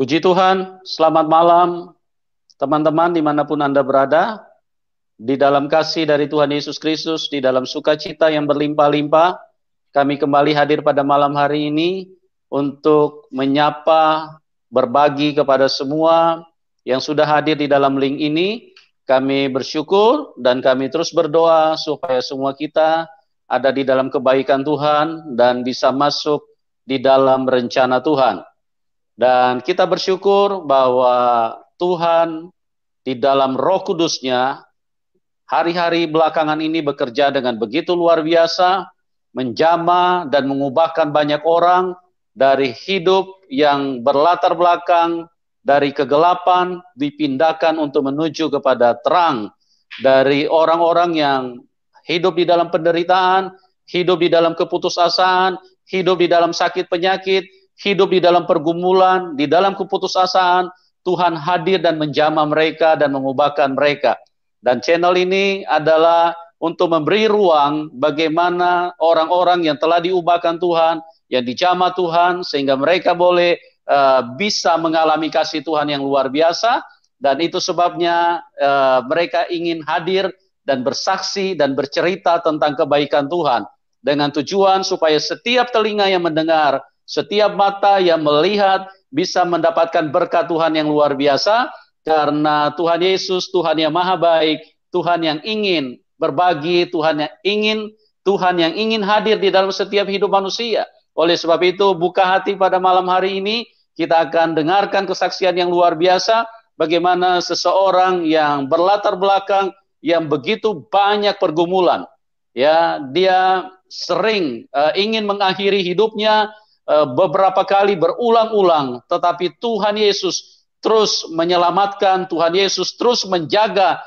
Puji Tuhan, selamat malam teman-teman dimanapun Anda berada. Di dalam kasih dari Tuhan Yesus Kristus, di dalam sukacita yang berlimpah-limpah, kami kembali hadir pada malam hari ini untuk menyapa, berbagi kepada semua yang sudah hadir di dalam link ini. Kami bersyukur dan kami terus berdoa supaya semua kita ada di dalam kebaikan Tuhan dan bisa masuk di dalam rencana Tuhan. Dan kita bersyukur bahwa Tuhan di dalam Roh Kudus-Nya hari-hari belakangan ini bekerja dengan begitu luar biasa, menjamah dan mengubahkan banyak orang dari hidup yang berlatar belakang dari kegelapan dipindahkan untuk menuju kepada terang, dari orang-orang yang hidup di dalam penderitaan, hidup di dalam keputusasaan, hidup di dalam sakit penyakit, hidup di dalam pergumulan, di dalam keputusasaan. Tuhan hadir dan menjamah mereka dan mengubahkan mereka. Dan channel ini adalah untuk memberi ruang bagaimana orang-orang yang telah diubahkan Tuhan, yang dijamah Tuhan, sehingga mereka boleh bisa mengalami kasih Tuhan yang luar biasa. Dan itu sebabnya mereka ingin hadir dan bersaksi dan bercerita tentang kebaikan Tuhan, dengan tujuan supaya setiap telinga yang mendengar, setiap mata yang melihat bisa mendapatkan berkat Tuhan yang luar biasa, karena Tuhan Yesus, Tuhan yang maha baik, Tuhan yang ingin berbagi, Tuhan yang ingin hadir di dalam setiap hidup manusia. Oleh sebab itu, buka hati pada malam hari ini, kita akan dengarkan kesaksian yang luar biasa, bagaimana seseorang yang berlatar belakang, yang begitu banyak pergumulan, ya, dia sering ingin mengakhiri hidupnya, beberapa kali berulang-ulang, tetapi Tuhan Yesus terus menyelamatkan, Tuhan Yesus terus menjaga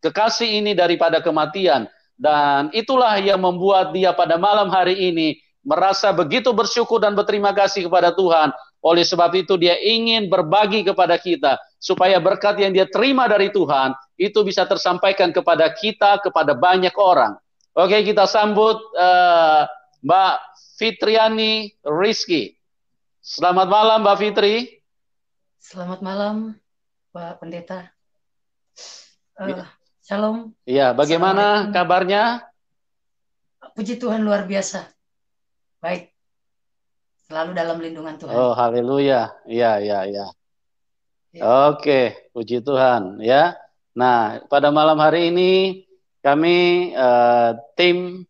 kekasih ini daripada kematian. Dan itulah yang membuat dia pada malam hari ini merasa begitu bersyukur dan berterima kasih kepada Tuhan. Oleh sebab itu dia ingin berbagi kepada kita, supaya berkat yang dia terima dari Tuhan itu bisa tersampaikan kepada kita, kepada banyak orang. Oke, kita sambut Mbak Fitriani Rizky. Selamat malam Mbak Fitri. Selamat malam Pak Pendeta. Shalom. Iya, bagaimana kabarnya? Puji Tuhan luar biasa. Baik. Selalu dalam lindungan Tuhan. Oh, haleluya. Iya. Ya. Oke, puji Tuhan ya. Nah, pada malam hari ini kami tim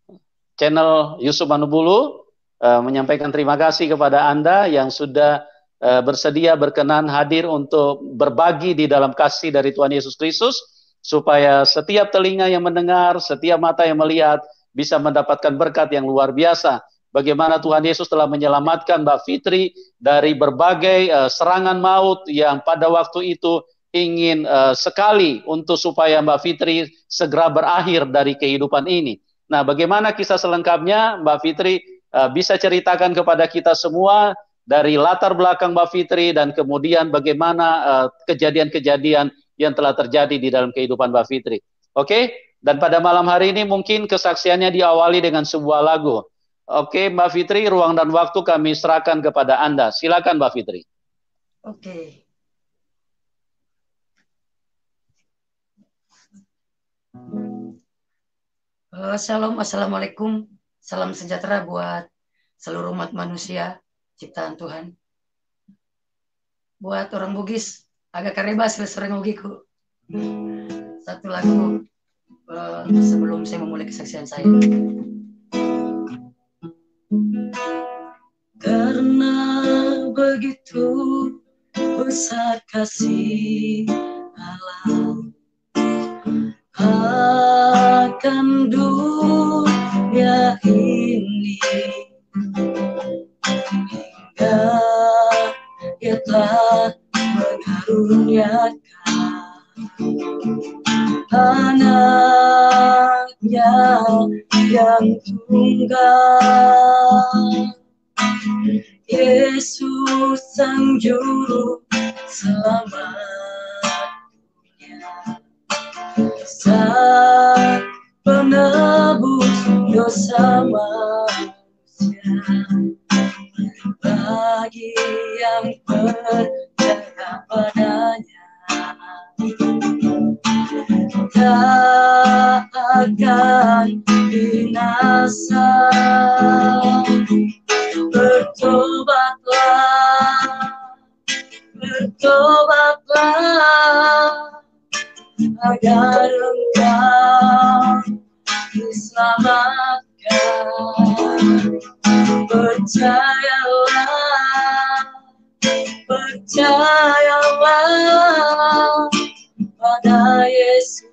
channel Yusuf Manubulu menyampaikan terima kasih kepada Anda yang sudah bersedia berkenan hadir untuk berbagi di dalam kasih dari Tuhan Yesus Kristus, supaya setiap telinga yang mendengar, setiap mata yang melihat bisa mendapatkan berkat yang luar biasa. Bagaimana Tuhan Yesus telah menyelamatkan Mbak Fitri dari berbagai serangan maut yang pada waktu itu ingin sekali untuk supaya Mbak Fitri segera berakhir dari kehidupan ini. Nah, bagaimana kisah selengkapnya Mbak Fitri bisa ceritakan kepada kita semua dari latar belakang Mbak Fitri, dan kemudian bagaimana kejadian-kejadian yang telah terjadi di dalam kehidupan Mbak Fitri. Oke? Dan pada malam hari ini mungkin kesaksiannya diawali dengan sebuah lagu. Oke, Mbak Fitri, ruang dan waktu kami serahkan kepada Anda. Silakan Mbak Fitri. Oke. Shalom, assalamualaikum, salam sejahtera buat seluruh umat manusia ciptaan Tuhan. Buat orang Bugis, agak karebas sering ugiku. Satu lagu sebelum saya memulai kesaksian saya. Karena begitu besar kasih Allah akan dunia ini, hingga Dia telah mengaruniakan anaknya yang tunggal, Yesus Sang Juru Selamat dunia, Sang Penebus dosa manusia. bagi yang percaya padanya, tak akan binasa. Bertobatlah, bertobatlah, agar engkau diselamatkan. Percayalah, percayalah pada Yesus,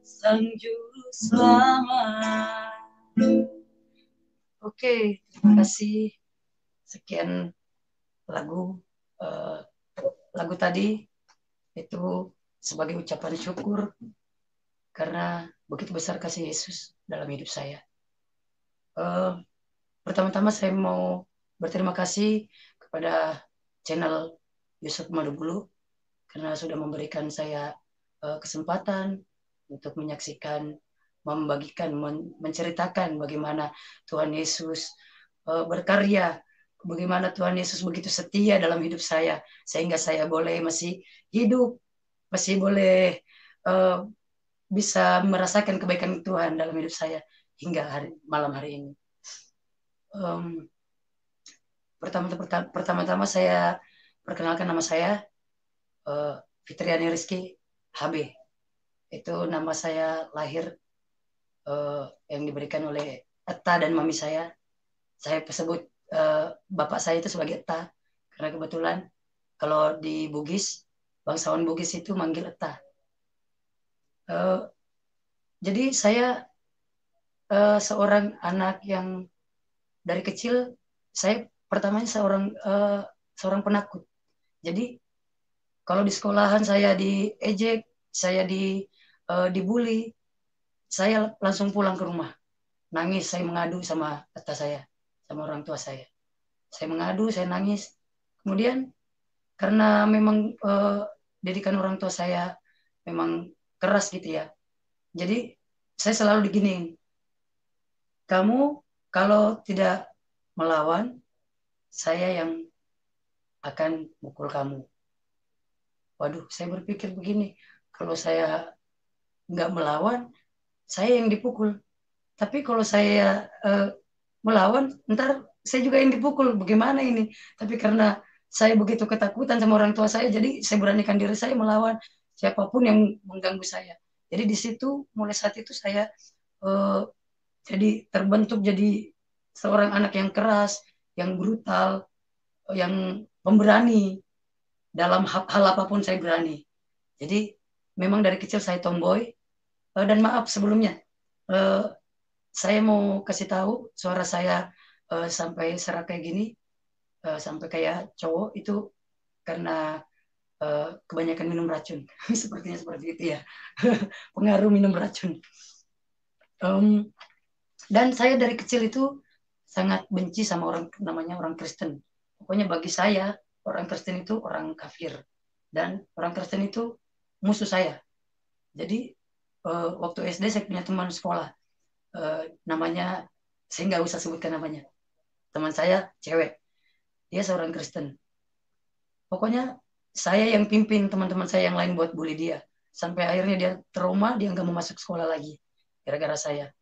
Sang Juru Selamat. Oke, terima kasih. Sekian lagu lagu tadi itu sebagai ucapan syukur karena begitu besar kasih Yesus dalam hidup saya. Pertama-tama saya mau berterima kasih kepada channel Yusuf Madubulu karena sudah memberikan saya kesempatan untuk menyaksikan, membagikan, menceritakan bagaimana Tuhan Yesus berkarya, bagaimana Tuhan Yesus begitu setia dalam hidup saya, sehingga saya boleh masih hidup, masih boleh bisa merasakan kebaikan Tuhan dalam hidup saya hingga malam hari ini. Pertama-tama saya perkenalkan nama saya Fitriani Rizky HB. Itu nama saya lahir yang diberikan oleh Eta dan mami saya. Saya sebut bapak saya itu sebagai Eta karena kebetulan kalau di Bugis, bangsawan Bugis itu manggil Eta. Jadi saya seorang anak yang dari kecil, saya pertamanya seorang penakut. Jadi kalau di sekolahan saya diejek, saya dibully, saya langsung pulang ke rumah. Nangis, saya mengadu sama atas saya, sama orang tua saya. Saya mengadu, saya nangis. Kemudian karena memang didikan orang tua saya memang keras gitu ya. Jadi saya selalu diginiin. Kamu kalau tidak melawan, saya yang akan mukul kamu. Waduh, saya berpikir begini, kalau saya nggak melawan, saya yang dipukul. Tapi kalau saya melawan, ntar saya juga yang dipukul. Bagaimana ini? Tapi karena saya begitu ketakutan sama orang tua saya, jadi saya beranikan diri saya melawan siapapun yang mengganggu saya. Jadi di situ, mulai saat itu saya jadi terbentuk jadi seorang anak yang keras, yang brutal, yang pemberani. Dalam hal apapun saya berani. Jadi memang dari kecil saya tomboy. Dan maaf sebelumnya, saya mau kasih tahu suara saya sampai serak kayak gini, sampai kayak cowok itu karena kebanyakan minum racun. Sepertinya seperti itu ya. Pengaruh minum racun. Dan saya dari kecil itu sangat benci sama orang namanya orang Kristen. Pokoknya bagi saya orang Kristen itu orang kafir dan orang Kristen itu musuh saya. Jadi waktu SD saya punya teman sekolah namanya, saya nggak usah sebutkan namanya. Teman saya cewek, dia seorang Kristen. Pokoknya saya yang pimpin teman-teman saya yang lain buat bully dia. Sampai akhirnya dia trauma, dia nggak mau masuk sekolah lagi gara-gara saya.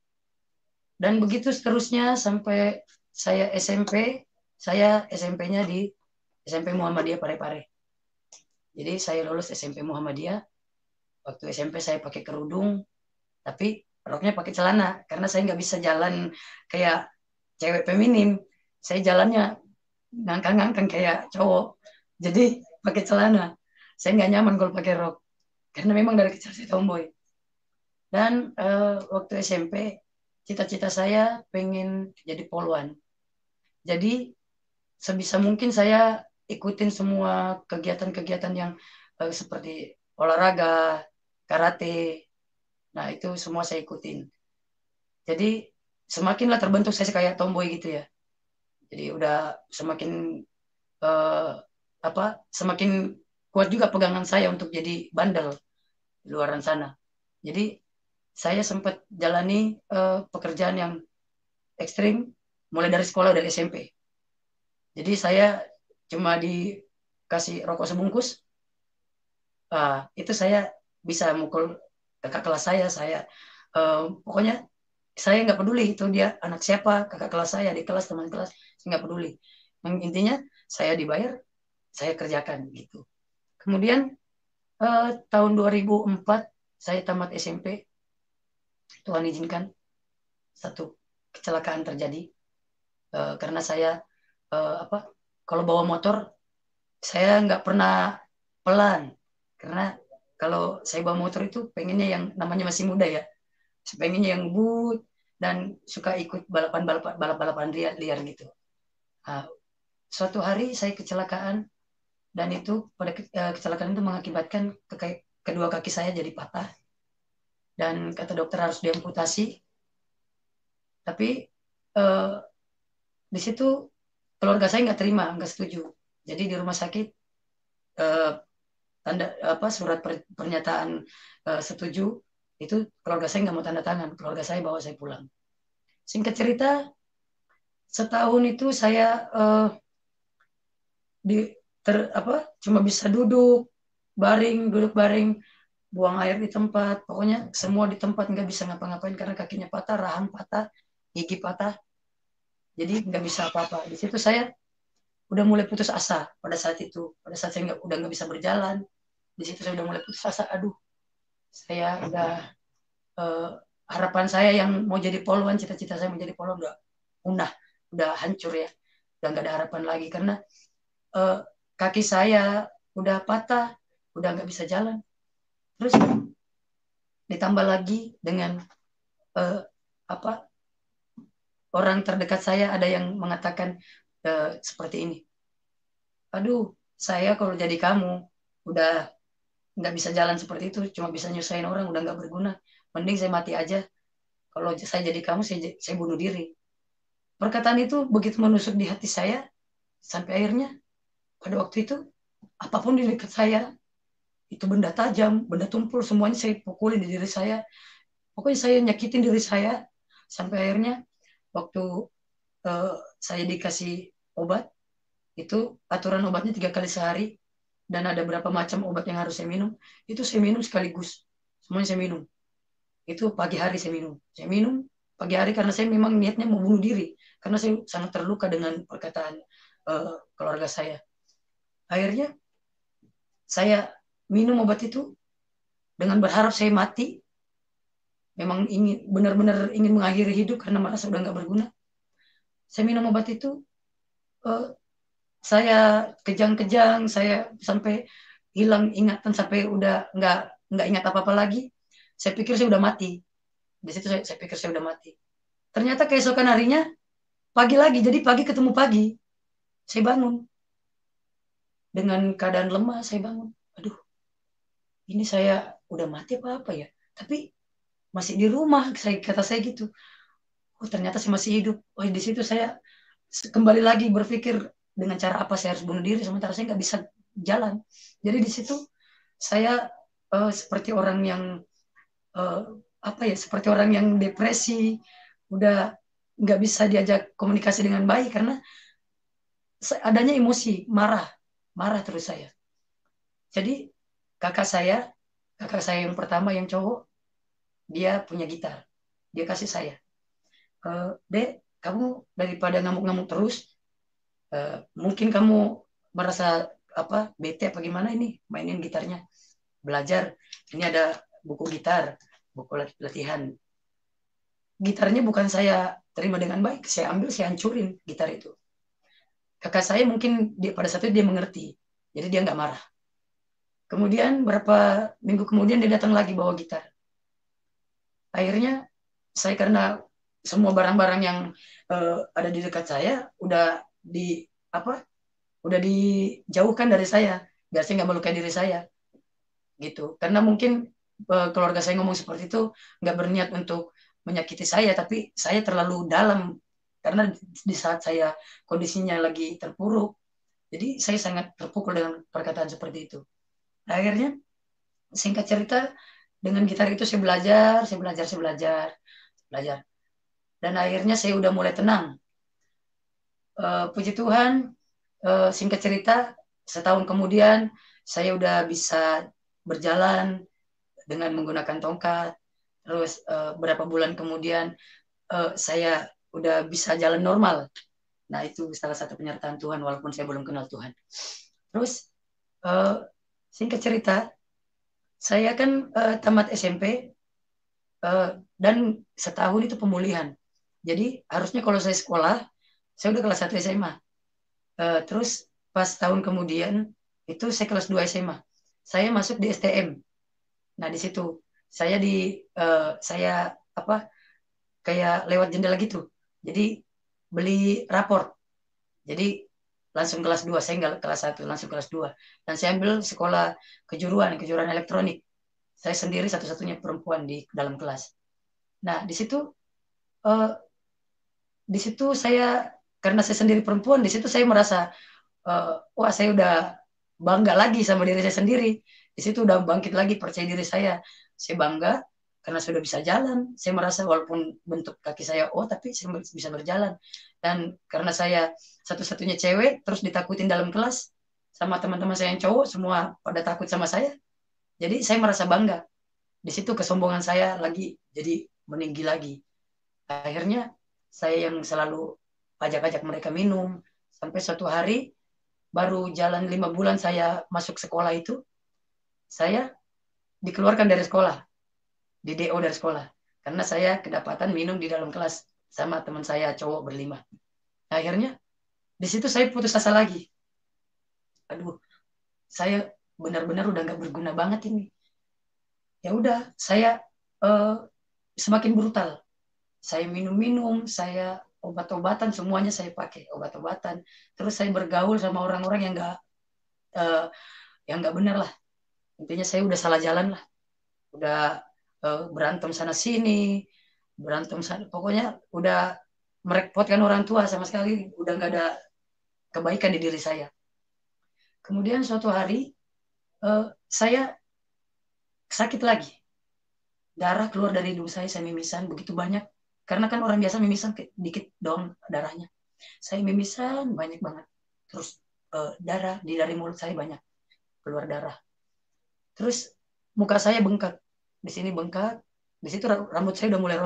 Dan begitu seterusnya sampai saya SMP, saya SMP-nya di SMP Muhammadiyah Parepare. Jadi saya lulus SMP Muhammadiyah. Waktu SMP saya pakai kerudung, tapi roknya pakai celana karena saya nggak bisa jalan kayak cewek feminim. Saya jalannya ngangkang-ngangkang kayak cowok. Jadi pakai celana. Saya nggak nyaman kalau pakai rok karena memang dari kecil saya tomboy. Dan waktu SMP cita-cita saya pengen jadi polwan. Jadi sebisa mungkin saya ikutin semua kegiatan-kegiatan yang seperti olahraga, karate. Nah, itu semua saya ikutin. Jadi semakinlah terbentuk saya kayak tomboy gitu ya. Jadi udah semakin semakin kuat juga pegangan saya untuk jadi bandel di luaran sana. Jadi saya sempat jalani pekerjaan yang ekstrim mulai dari sekolah, dari SMP. Jadi saya cuma dikasih rokok sebungkus, itu saya bisa mukul kakak kelas saya pokoknya saya nggak peduli itu dia anak siapa, kakak kelas saya, di kelas, teman kelas, saya nggak peduli. Yang intinya saya dibayar, saya kerjakan gitu. Kemudian tahun 2004 saya tamat SMP, Tuhan izinkan satu kecelakaan terjadi karena saya apa kalau bawa motor saya nggak pernah pelan, karena kalau saya bawa motor itu pengennya yang namanya masih muda ya, pengennya yang but dan suka ikut balapan liar, liar gitu. Nah, suatu hari saya kecelakaan dan itu pada kecelakaan itu mengakibatkan kedua kaki saya jadi patah dan kata dokter harus diamputasi. Tapi eh, di situ keluarga saya nggak terima, nggak setuju. Jadi di rumah sakit eh, tanda apa surat pernyataan setuju itu keluarga saya nggak mau tanda tangan, keluarga saya bawa saya pulang. Singkat cerita, setahun itu saya di cuma bisa duduk baring, buang air di tempat, pokoknya semua di tempat, nggak bisa ngapa-ngapain karena kakinya patah, rahang patah, gigi patah, jadi nggak bisa apa-apa. Di situ saya udah mulai putus asa pada saat itu, pada saat saya udah nggak bisa berjalan, di situ saya udah mulai putus asa. Aduh, saya udah eh, harapan saya yang mau jadi polwan, cita-cita saya menjadi polwan udah punah, udah hancur ya, udah nggak ada harapan lagi karena eh, kaki saya udah patah, udah nggak bisa jalan. Terus ditambah lagi dengan eh, apa orang terdekat saya ada yang mengatakan seperti ini, aduh saya kalau jadi kamu udah nggak bisa jalan seperti itu, cuma bisa nyusahin orang, udah nggak berguna, mending saya mati aja, kalau saya jadi kamu saya bunuh diri. Perkataan itu begitu menusuk di hati saya sampai akhirnya pada waktu itu apapun di dekat saya, itu benda tajam, benda tumpul, semuanya saya pukulin di diri saya, pokoknya saya nyakitin diri saya sampai akhirnya waktu eh, saya dikasih obat, itu aturan obatnya 3 kali sehari dan ada berapa macam obat yang harus saya minum, itu saya minum sekaligus, semuanya saya minum. Itu pagi hari saya minum pagi hari karena saya memang niatnya mau bunuh diri karena saya sangat terluka dengan perkataan keluarga saya. Akhirnya saya minum obat itu dengan berharap saya mati, memang ingin benar-benar ingin mengakhiri hidup karena merasa udah nggak berguna. Saya minum obat itu, eh, saya kejang-kejang, saya sampai hilang ingatan, sampai udah nggak ingat apa-apa lagi. Saya pikir saya udah mati. Di situ saya pikir saya udah mati. Ternyata keesokan harinya pagi lagi, jadi pagi ketemu pagi, saya bangun dengan keadaan lemah. Saya bangun, aduh, ini saya udah mati apa ya? Tapi masih di rumah, kata saya gitu. Oh ternyata saya masih hidup. Oh di situ saya kembali lagi berpikir dengan cara apa saya harus bunuh diri sementara saya nggak bisa jalan. Jadi di situ saya seperti orang yang uh, seperti orang yang depresi, udah nggak bisa diajak komunikasi dengan baik karena adanya emosi, marah, marah terus saya. Jadi kakak saya yang pertama yang cowok, dia punya gitar, dia kasih saya, Dek, kamu daripada ngamuk-ngamuk terus, mungkin kamu merasa bete apa gimana, ini mainin gitarnya, belajar, ini ada buku gitar, buku latihan. Gitarnya bukan saya terima dengan baik, saya ambil, saya hancurin gitar itu. Kakak saya mungkin pada saat itu dia mengerti, jadi dia nggak marah. Kemudian berapa minggu kemudian dia datang lagi bawa gitar. Akhirnya saya karena semua barang-barang yang ada di dekat saya di apa udah dijauhkan dari saya biar saya nggak melukai diri saya gitu, karena mungkin keluarga saya ngomong seperti itu nggak berniat untuk menyakiti saya, tapi saya terlalu dalam karena di saat saya kondisinya lagi terpuruk, jadi saya sangat terpukul dengan perkataan seperti itu. Nah, akhirnya singkat cerita, dengan gitar itu saya belajar dan akhirnya saya udah mulai tenang. Puji Tuhan, Singkat cerita, setahun kemudian saya udah bisa berjalan dengan menggunakan tongkat. Terus berapa bulan kemudian saya udah bisa jalan normal. Nah, itu salah satu penyertaan Tuhan walaupun saya belum kenal Tuhan. Terus singkat cerita, saya kan tamat SMP dan setahun itu pemulihan. Jadi harusnya kalau saya sekolah, saya udah kelas 1 SMA. Terus pas tahun kemudian itu saya kelas 2 SMA. Saya masuk di STM. Nah, di situ saya apa kayak lewat jendela gitu. Jadi beli rapor. Jadi langsung kelas 2, saya nggak kelas 1, langsung kelas 2. Dan saya ambil sekolah kejuruan elektronik. Saya sendiri satu-satunya perempuan di dalam kelas. Nah, eh, di situ saya karena saya sendiri perempuan, di situ saya merasa wah, saya udah bangga lagi sama diri saya sendiri. Di situ udah bangkit lagi percaya diri saya. Saya bangga karena sudah bisa jalan. Saya merasa walaupun bentuk kaki saya tapi saya bisa berjalan. Dan karena saya satu-satunya cewek, terus ditakutin dalam kelas sama teman-teman saya yang cowok, semua pada takut sama saya. Jadi saya merasa bangga. Di situ kesombongan saya lagi jadi meninggi lagi. Akhirnya saya yang selalu ajak-ajak mereka minum. Sampai suatu hari baru jalan 5 bulan saya masuk sekolah itu, saya dikeluarkan dari sekolah, di DO dari sekolah, karena saya kedapatan minum di dalam kelas sama teman saya cowok berlima. Nah, akhirnya di situ saya putus asa lagi. Aduh, saya benar-benar udah nggak berguna banget ini. Ya udah, saya semakin brutal. Saya minum-minum, saya obat-obatan, semuanya saya pakai obat-obatan. Terus saya bergaul sama orang-orang uh, yang nggak benar lah. Intinya saya udah salah jalan lah, udah berantem sana sini, berantem sana, pokoknya udah merepotkan orang tua sama sekali, udah nggak ada kebaikan di diri saya. Kemudian suatu hari saya sakit lagi, darah keluar dari hidung saya mimisan begitu banyak, karena kan orang biasa mimisan dikit dong darahnya, saya mimisan banyak banget, terus darah dari mulut saya banyak keluar darah, terus muka saya bengkak, di sini bengkak, di situ rambut saya udah mulai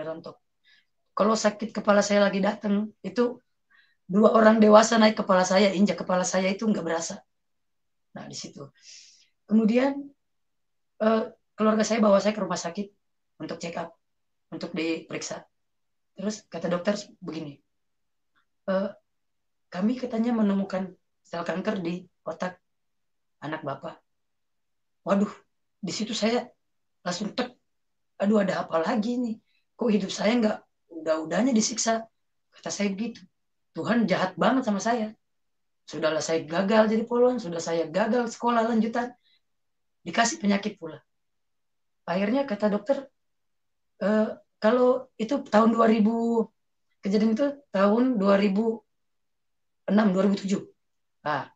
rontok, kalau sakit kepala saya lagi datang itu 2 orang dewasa naik kepala saya, injak kepala saya itu nggak berasa. Nah, di situ kemudian eh, keluarga saya bawa saya ke rumah sakit untuk check up, untuk diperiksa. Terus kata dokter begini, eh, kami katanya menemukan sel kanker di otak anak bapak. Waduh, di situ saya langsung tek, aduh ada apa lagi nih, kok hidup saya nggak udah-udahnya disiksa, kata saya begitu. Tuhan jahat banget sama saya. Sudahlah saya gagal jadi poluan, sudah saya gagal sekolah lanjutan, dikasih penyakit pula. Akhirnya kata dokter, eh, kalau itu tahun 2000, kejadian itu tahun 2006, 2007. Nah,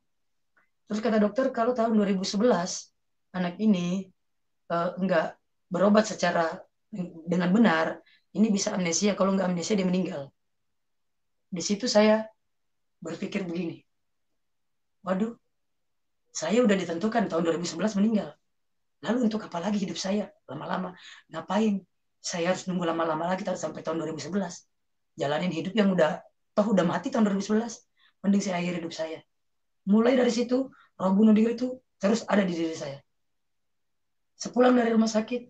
terus kata dokter kalau tahun 2011 anak ini enggak berobat secara dengan benar, ini bisa amnesia, kalau enggak amnesia dia meninggal. Di situ saya berpikir begini, waduh, saya udah ditentukan tahun 2011 meninggal. Lalu untuk apa lagi hidup saya lama-lama? Ngapain? Saya harus nunggu lama-lama lagi sampai tahun 2011. Jalanin hidup yang udah mati tahun 2011. Mending saya akhiri hidup saya. Mulai dari situ, roh bunuh diri itu terus ada di diri saya. Sepulang dari rumah sakit,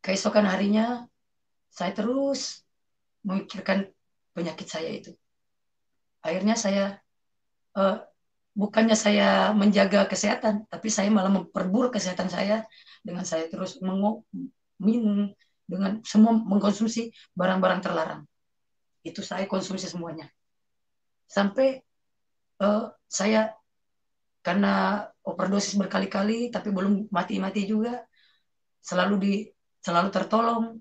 keesokan harinya, saya terus memikirkan penyakit saya itu. Akhirnya saya, eh, bukannya saya menjaga kesehatan, tapi saya malah memperburuk kesehatan saya dengan saya terus minum, dengan semua mengkonsumsi barang-barang terlarang. Itu saya konsumsi semuanya. Sampai saya karena overdosis berkali-kali, tapi belum mati-mati juga, selalu di selalu tertolong,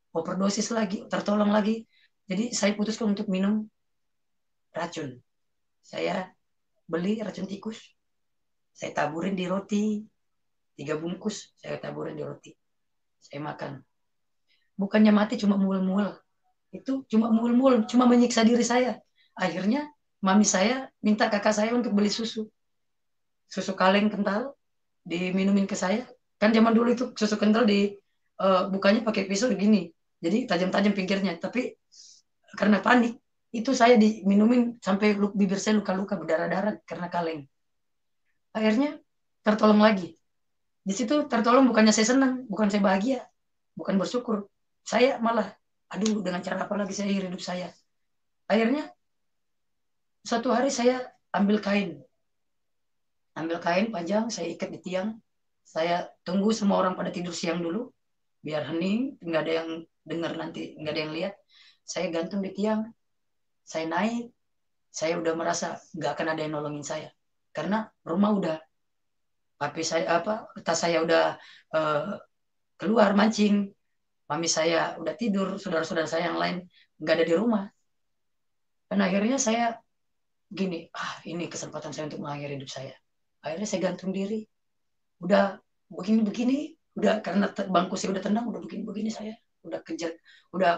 overdosis lagi, tertolong lagi. Jadi saya putuskan untuk minum racun. Saya beli racun tikus, saya taburin di roti, 3 bungkus, saya taburin di roti. Saya makan. Bukannya mati, cuma mual-mual. Itu cuma mual-mual, cuma menyiksa diri saya. Akhirnya mami saya minta kakak saya untuk beli susu kaleng kental, diminumin ke saya. Kan zaman dulu itu susu kental bukanya pakai pisau gini, jadi tajam-tajam pinggirnya. Tapi karena panik, itu saya diminumin sampai bibir saya luka-luka berdarah-darah karena kaleng. Akhirnya tertolong lagi. Di situ tertolong, bukannya saya senang, bukan saya bahagia, bukan bersyukur. Saya malah, aduh, dengan cara apa lagi saya hidup saya. Akhirnya suatu hari saya ambil kain panjang, saya ikat di tiang. Saya tunggu semua orang pada tidur siang dulu, biar hening, nggak ada yang dengar nanti, nggak ada yang lihat. Saya gantung di tiang, saya naik, saya udah merasa nggak akan ada yang nolongin saya. Karena rumah udah, tas saya udah eh, keluar mancing, mami saya udah tidur, saudara-saudara saya yang lain nggak ada di rumah. Dan akhirnya saya gini, ini kesempatan saya untuk mengakhiri hidup saya. Akhirnya saya gantung diri, udah begini-begini, udah karena bangku saya udah tendang, udah begini-begini saya, udah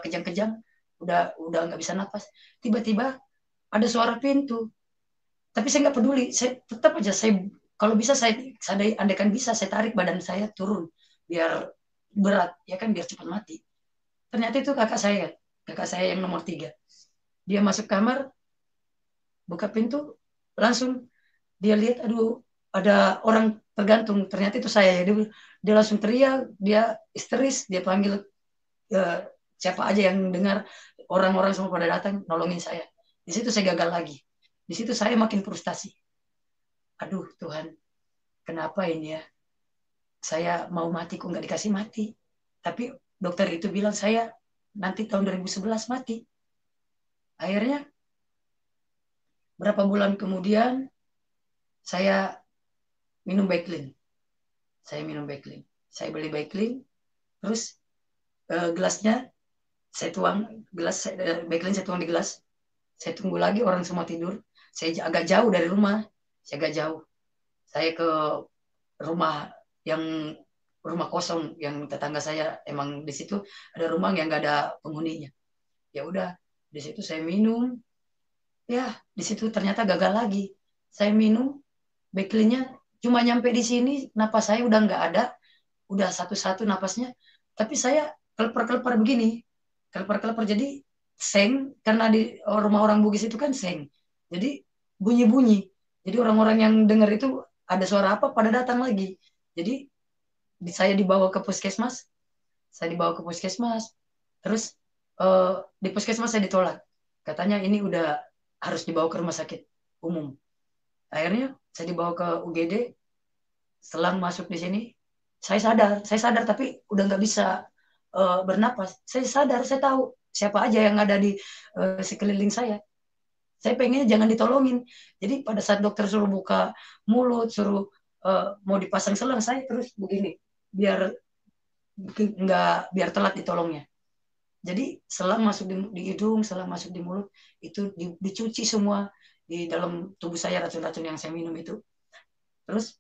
kejang-kejang, udah nggak bisa napas. Tiba-tiba ada suara pintu, tapi saya nggak peduli, saya tetap aja kalau bisa andaikan bisa saya tarik badan saya turun biar berat ya kan, biar cepat mati. Ternyata itu kakak saya yang nomor 3. Dia masuk kamar, buka pintu, langsung dia lihat, aduh, ada orang tergantung. Ternyata itu saya. Dia langsung teriak, dia histeris, dia panggil uh, siapa aja yang dengar, orang-orang semua pada datang nolongin saya. Di situ saya gagal lagi. Di situ saya makin frustasi. Aduh Tuhan, kenapa ini ya? Saya mau mati kok nggak dikasih mati. Tapi dokter itu bilang saya nanti tahun 2011 mati. Akhirnya berapa bulan kemudian saya minum Baiklin. Saya beli Baiklin, terus gelasnya saya tuang, Baiklin saya tuang di gelas. Saya tunggu lagi orang semua tidur. Saya agak jauh dari rumah. Saya ke rumah yang rumah kosong yang tetangga saya, emang di situ ada rumah yang nggak ada penghuninya. Ya udah, di situ saya minum. Ya, di situ ternyata gagal lagi. Saya minum, Backlinnya cuma nyampe di sini, napas saya udah nggak ada, udah satu-satu napasnya. Tapi saya kelepar-kelepar begini, kelepar-kelepar jadi seng, karena di rumah orang Bugis itu kan seng. Jadi bunyi-bunyi. Jadi orang-orang yang dengar itu ada suara apa pada datang lagi. Jadi saya dibawa ke puskesmas, terus di puskesmas saya ditolak. Katanya ini udah harus dibawa ke rumah sakit umum. Akhirnya saya dibawa ke UGD. Selang masuk di sini, saya sadar tapi udah nggak bisa bernapas. Saya sadar, saya tahu siapa aja yang ada di sekeliling saya. Saya pengennya jangan ditolongin. Jadi pada saat dokter suruh buka mulut, suruh mau dipasang selang, saya terus begini, biar telat ditolongnya. Jadi selang masuk di hidung, selang masuk di mulut, itu dicuci semua di dalam tubuh saya, racun-racun yang saya minum itu. Terus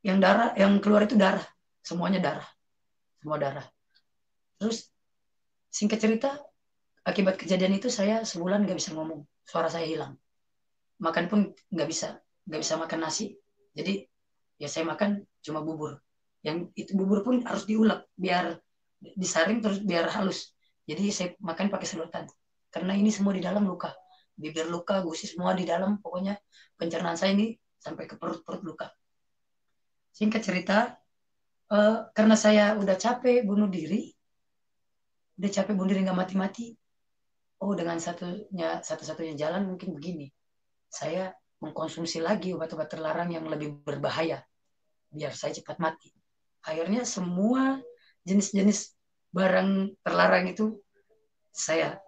yang keluar itu darah, semuanya darah, semua darah. Terus singkat cerita, akibat kejadian itu saya sebulan nggak bisa ngomong, suara saya hilang. Makan pun nggak bisa makan nasi. Jadi ya saya makan cuma bubur. Yang itu bubur pun harus diulek biar disaring terus biar halus. Jadi saya makan pakai sedotan. Karena ini semua di dalam luka. Bibir luka, gusi semua di dalam. Pokoknya pencernaan saya ini sampai ke perut-perut luka. Singkat cerita, karena saya udah capek bunuh diri nggak mati-mati. Oh, dengan satu-satunya jalan mungkin begini. Saya mengkonsumsi lagi obat-obat terlarang yang lebih berbahaya biar saya cepat mati. Akhirnya semua jenis-jenis barang terlarang itu saya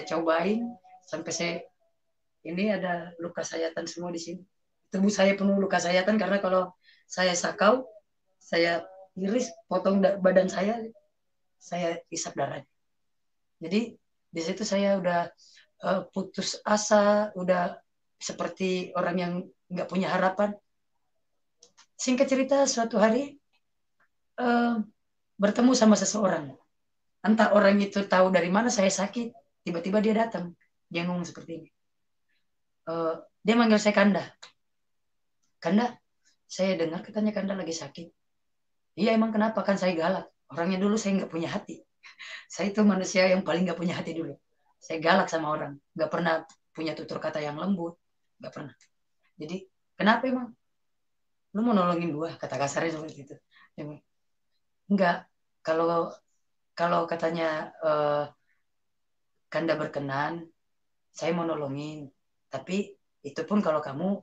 cobain sampai ini ada luka sayatan semua di sini. Tubuh saya penuh luka sayatan karena kalau saya sakau, saya iris, potong badan saya isap darahnya. Jadi di situ saya udah putus asa, udah seperti orang yang nggak punya harapan. Singkat cerita, suatu hari uh, bertemu sama seseorang. Entah orang itu tahu dari mana saya sakit, tiba-tiba dia datang. Dia ngomong seperti ini. Dia manggil saya Kanda. Kanda, saya dengar katanya Kanda lagi sakit. Iya emang kenapa, kan saya galak. Orangnya dulu saya nggak punya hati. Saya itu manusia yang paling nggak punya hati dulu. Saya galak sama orang, nggak pernah punya tutur kata yang lembut, nggak pernah. Jadi kenapa emang? Lu mau nolongin gua? Kata kasarnya seperti itu. Emang, enggak. Kalau kalau katanya eh, Kanda berkenan, saya mau nolongin. Tapi itu pun kalau kamu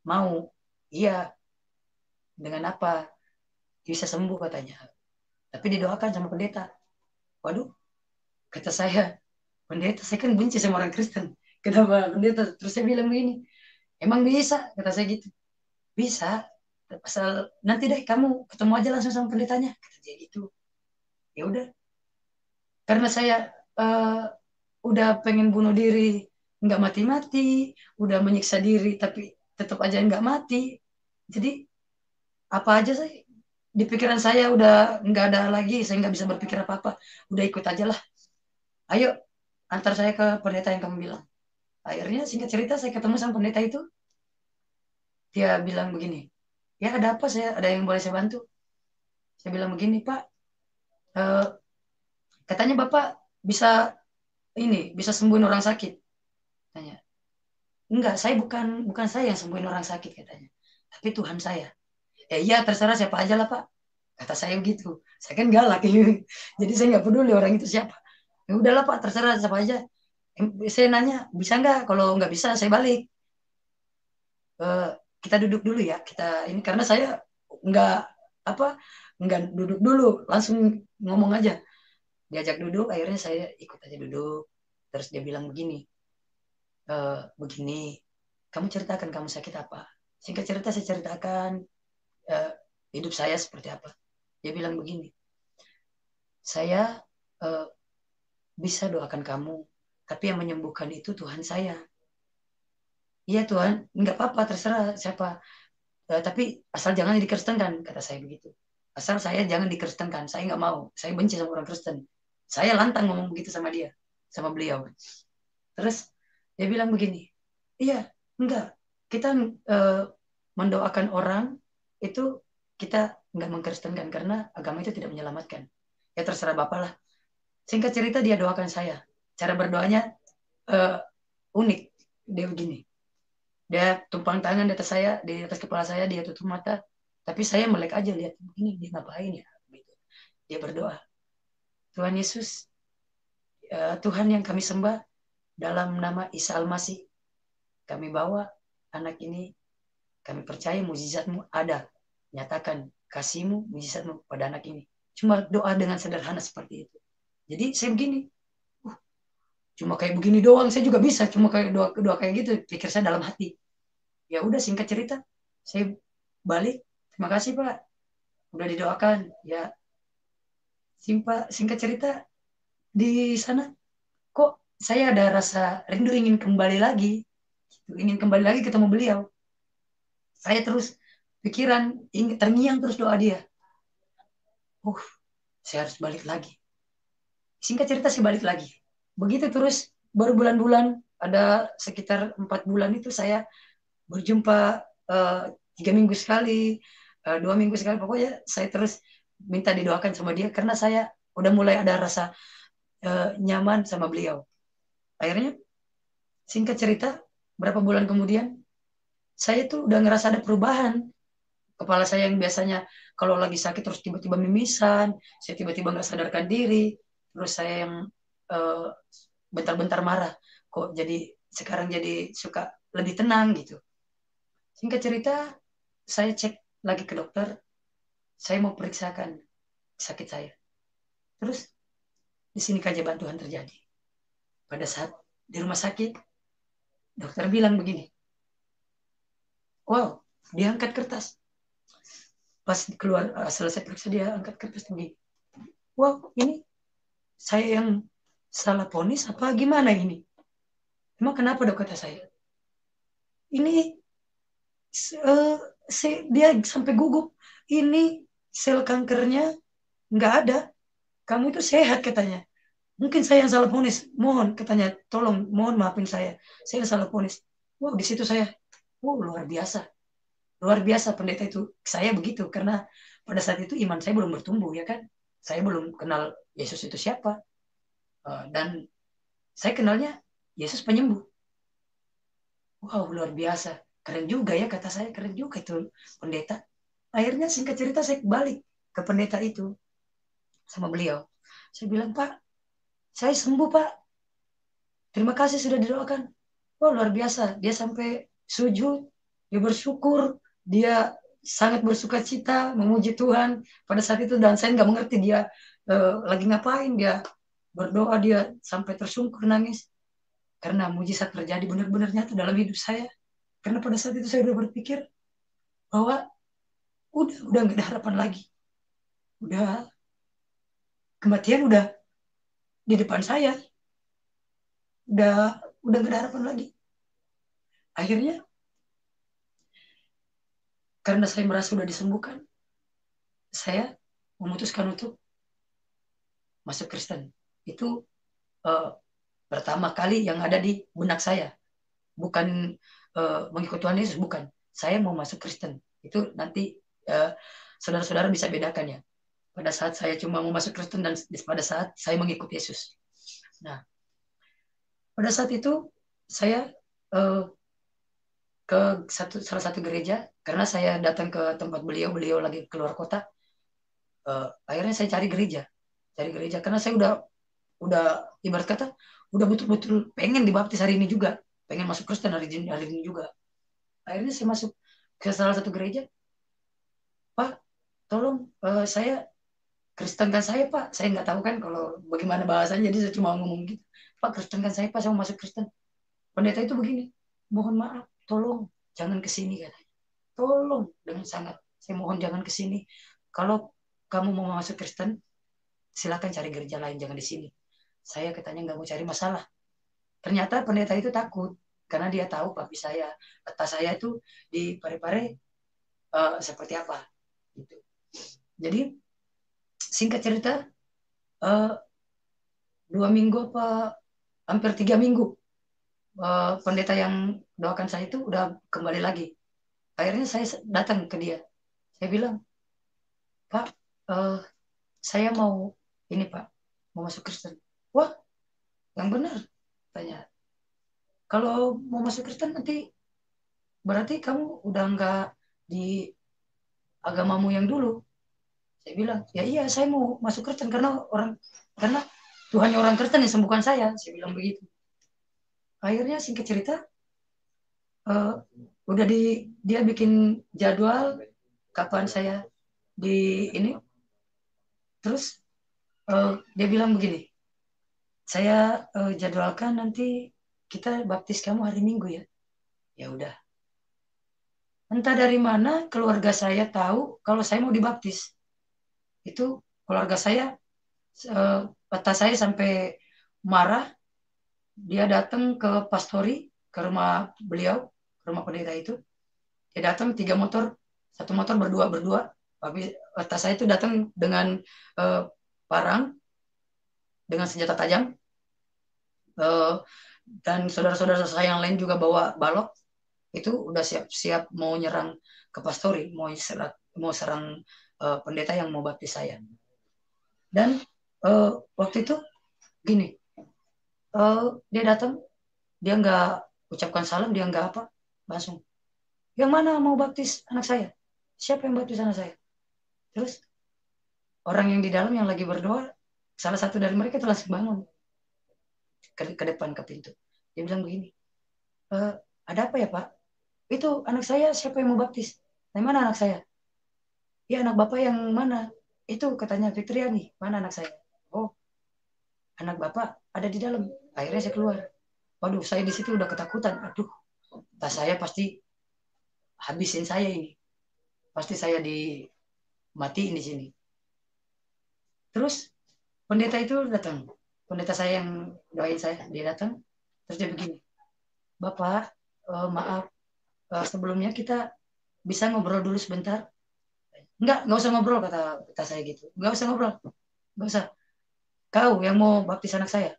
mau. Iya, dengan apa? Bisa sembuh katanya. Tapi didoakan sama pendeta. Waduh, kata saya, pendeta, saya kan benci sama orang Kristen. Kenapa pendeta? Terus saya bilang begini, emang bisa? Kata saya gitu. Bisa. Asal nanti deh kamu ketemu aja langsung sama pendetanya. Kata dia gitu. Ya udah, karena saya eh, udah pengen bunuh diri, nggak mati-mati, udah menyiksa diri tapi tetap aja nggak mati. Jadi apa aja sih di pikiran saya udah nggak ada lagi, saya nggak bisa berpikir apa-apa. Udah ikut aja lah. Ayo, antar saya ke pendeta yang kamu bilang. Akhirnya singkat cerita saya ketemu sama pendeta itu. Dia bilang begini, ya ada apa, saya ada yang boleh saya bantu? Saya bilang begini, Pak, eh, katanya Bapak bisa bisa sembuhin orang sakit. Tanya, enggak, saya bukan bukan saya yang sembuhin orang sakit katanya, tapi Tuhan saya. Iya terserah siapa aja lah Pak, kata saya begitu. Saya kan galak ini, jadi saya nggak peduli orang itu siapa. Ya udahlah Pak, terserah siapa aja. Saya nanya, bisa nggak? Kalau nggak bisa saya balik. Eh, kita duduk dulu ya, kita ini karena saya nggak apa nggak duduk dulu, langsung ngomong aja. Diajak duduk, akhirnya saya ikut aja duduk. Terus dia bilang begini, begini, kamu ceritakan kamu sakit apa. Singkat cerita saya ceritakan eh, hidup saya seperti apa. Dia bilang begini, saya eh, bisa doakan kamu, tapi yang menyembuhkan itu Tuhan saya. Iya Tuhan, nggak apa-apa, terserah siapa. Tapi asal jangan dikristenkan, kata saya begitu. Asal saya jangan dikristenkan, saya nggak mau. Saya benci sama orang Kristen. Saya lantang ngomong begitu sama dia, sama beliau. Terus dia bilang begini, iya, enggak. Kita eh, mendoakan orang itu kita nggak mengkristenkan karena agama itu tidak menyelamatkan. Ya terserah Bapak lah. Singkat cerita dia doakan saya. Cara berdoanya eh, unik. Dia begini. Dia tumpang tangan di atas saya, di atas kepala saya, dia tutup mata. Tapi saya melek aja lihat ini dia ngapain ya. Gitu. Dia berdoa. Tuhan Yesus, Tuhan yang kami sembah dalam nama Isa Al-Masih, kami bawa anak ini, kami percaya mujizatmu ada. Nyatakan kasihmu, mujizatmu pada anak ini. Cuma doa dengan sederhana seperti itu. Jadi saya begini, uh, cuma kayak begini doang, saya juga bisa. Cuma kayak doa, doa kayak gitu, pikir saya dalam hati. Ya udah singkat cerita, saya balik. Terima kasih Pak, udah didoakan. Ya singkat cerita di sana, kok saya ada rasa rindu ingin kembali lagi, ingin kembali lagi ketemu beliau. Saya terus pikiran, terngiang terus doa dia. Uh, saya harus balik lagi. Singkat cerita saya balik lagi. Begitu terus baru bulan-bulan, ada sekitar 4 bulan itu saya berjumpa 3 minggu sekali, 2 minggu sekali. Pokoknya saya terus minta didoakan sama dia karena saya udah mulai ada rasa nyaman sama beliau. Akhirnya singkat cerita berapa bulan kemudian saya tuh udah ngerasa ada perubahan. Kepala saya yang biasanya kalau lagi sakit terus tiba-tiba mimisan, saya tiba-tiba nggak sadarkan diri, terus saya yang eh, bentar-bentar marah, kok jadi sekarang jadi suka lebih tenang gitu. Singkat cerita, saya cek lagi ke dokter, saya mau periksakan sakit saya. Terus di sini keajaiban Tuhan terjadi. Pada saat di rumah sakit, dokter bilang begini, wow, dia angkat kertas. Pas keluar selesai periksa dia angkat kertas begini, wow, ini saya yang salah ponis apa gimana ini? Emang kenapa dok, kata saya? Ini uh, dia sampai gugup. Ini sel kankernya nggak ada. Kamu itu sehat katanya. Mungkin saya yang salah ponis. Mohon katanya, tolong, mohon maafin saya. Saya yang salah ponis. Wow, di situ saya, wow, luar biasa pendeta itu. Saya begitu karena pada saat itu iman saya belum bertumbuh ya kan, saya belum kenal Yesus itu siapa. Dan saya kenalnya Yesus penyembuh. Wow, luar biasa, keren juga ya, kata saya, keren juga itu pendeta. Akhirnya singkat cerita saya balik ke pendeta itu sama beliau. Saya bilang, Pak, saya sembuh, Pak. Terima kasih sudah didoakan. Oh, luar biasa. Dia sampai sujud, dia bersyukur, dia sangat bersuka cita, memuji Tuhan pada saat itu. Dan saya nggak mengerti dia lagi ngapain. Dia berdoa, dia sampai tersungkur nangis. Karena mujizat terjadi benar-benar nyata dalam hidup saya. Karena pada saat itu saya udah berpikir bahwa udah nggak ada harapan lagi. Udah kematian udah di depan saya. Udah nggak ada harapan lagi. Akhirnya karena saya merasa sudah disembuhkan, saya memutuskan untuk masuk Kristen. Itu uh, pertama kali yang ada di benak saya. Bukan mengikut Tuhan Yesus, bukan. Saya mau masuk Kristen. Itu nanti uh, saudara-saudara bisa bedakan ya. Pada saat saya cuma mau masuk Kristen dan pada saat saya mengikut Yesus. Nah, pada saat itu saya uh, ke salah satu gereja karena saya datang ke tempat beliau lagi keluar kota. Akhirnya saya cari gereja karena saya udah ibarat kata udah betul-betul pengen dibaptis hari ini juga, pengen masuk Kristen hari ini juga. Akhirnya saya masuk ke salah satu gereja. Pak, tolong saya Kristenkan saya, Pak. Saya nggak tahu kan kalau bagaimana bahasanya, jadi saya cuma ngomong gitu. Pak, Kristenkan saya, Pak, saya mau masuk Kristen. Pendeta itu begini, mohon maaf, tolong jangan ke sini katanya. Tolong dengan sangat, saya mohon jangan ke sini. Kalau kamu mau masuk Kristen, silakan cari gereja lain, jangan di sini. Saya katanya nggak mau cari masalah. Ternyata pendeta itu takut karena dia tahu papi saya, peta saya itu di Parepare seperti apa. Gitu. Jadi singkat cerita, uh, 2 minggu apa hampir 3 minggu, pendeta yang doakan saya itu udah kembali lagi. Akhirnya saya datang ke dia. Saya bilang, Pak, uh, saya mau ini Pak, mau masuk Kristen. Wah, yang benar, tanya. Kalau mau masuk Kristen nanti berarti kamu udah nggak di agamamu yang dulu. Saya bilang, ya iya saya mau masuk Kristen karena Tuhannya orang Kristen yang sembuhkan saya. Saya bilang begitu. Akhirnya singkat cerita, uh, udah dia bikin jadwal kapan saya di ini. Terus dia bilang begini, saya jadwalkan nanti kita baptis kamu hari Minggu ya. Ya udah. Entah dari mana keluarga saya tahu kalau saya mau dibaptis. Itu keluarga saya, kata saya sampai marah. Dia datang ke pastori, ke rumah beliau, ke rumah pendeta itu. Dia datang 3 motor, 1 motor berdua berdua. Tapi kata saya itu datang dengan uh, parang, dengan senjata tajam. Uh, dan saudara-saudara saya yang lain juga bawa balok. Itu udah siap-siap mau nyerang ke pastori, mau serang pendeta yang mau baptis saya. Dan waktu itu gini, dia datang, dia nggak ucapkan salam, dia nggak apa, langsung, yang mana mau baptis anak saya? Siapa yang baptis anak saya? Terus orang yang di dalam yang lagi berdoa, salah satu dari mereka itu langsung bangun ke depan ke pintu. Dia bilang begini, ada apa ya Pak? Itu anak saya siapa yang mau baptis? Dari mana anak saya? Ya anak bapak yang mana? Itu katanya Fitriani. Mana anak saya? Oh, anak bapak ada di dalam. Akhirnya saya keluar. Waduh, saya di situ udah ketakutan. Aduh, tas saya pasti habisin saya ini. Pasti saya dimatiin di sini. Terus pendeta itu datang. Pendeta saya yang doain saya, dia datang. Terus dia begini, Bapak, maaf, sebelumnya kita bisa ngobrol dulu sebentar. Nggak usah ngobrol, kata saya gitu. Nggak usah ngobrol, nggak usah. Kau yang mau baptis anak saya,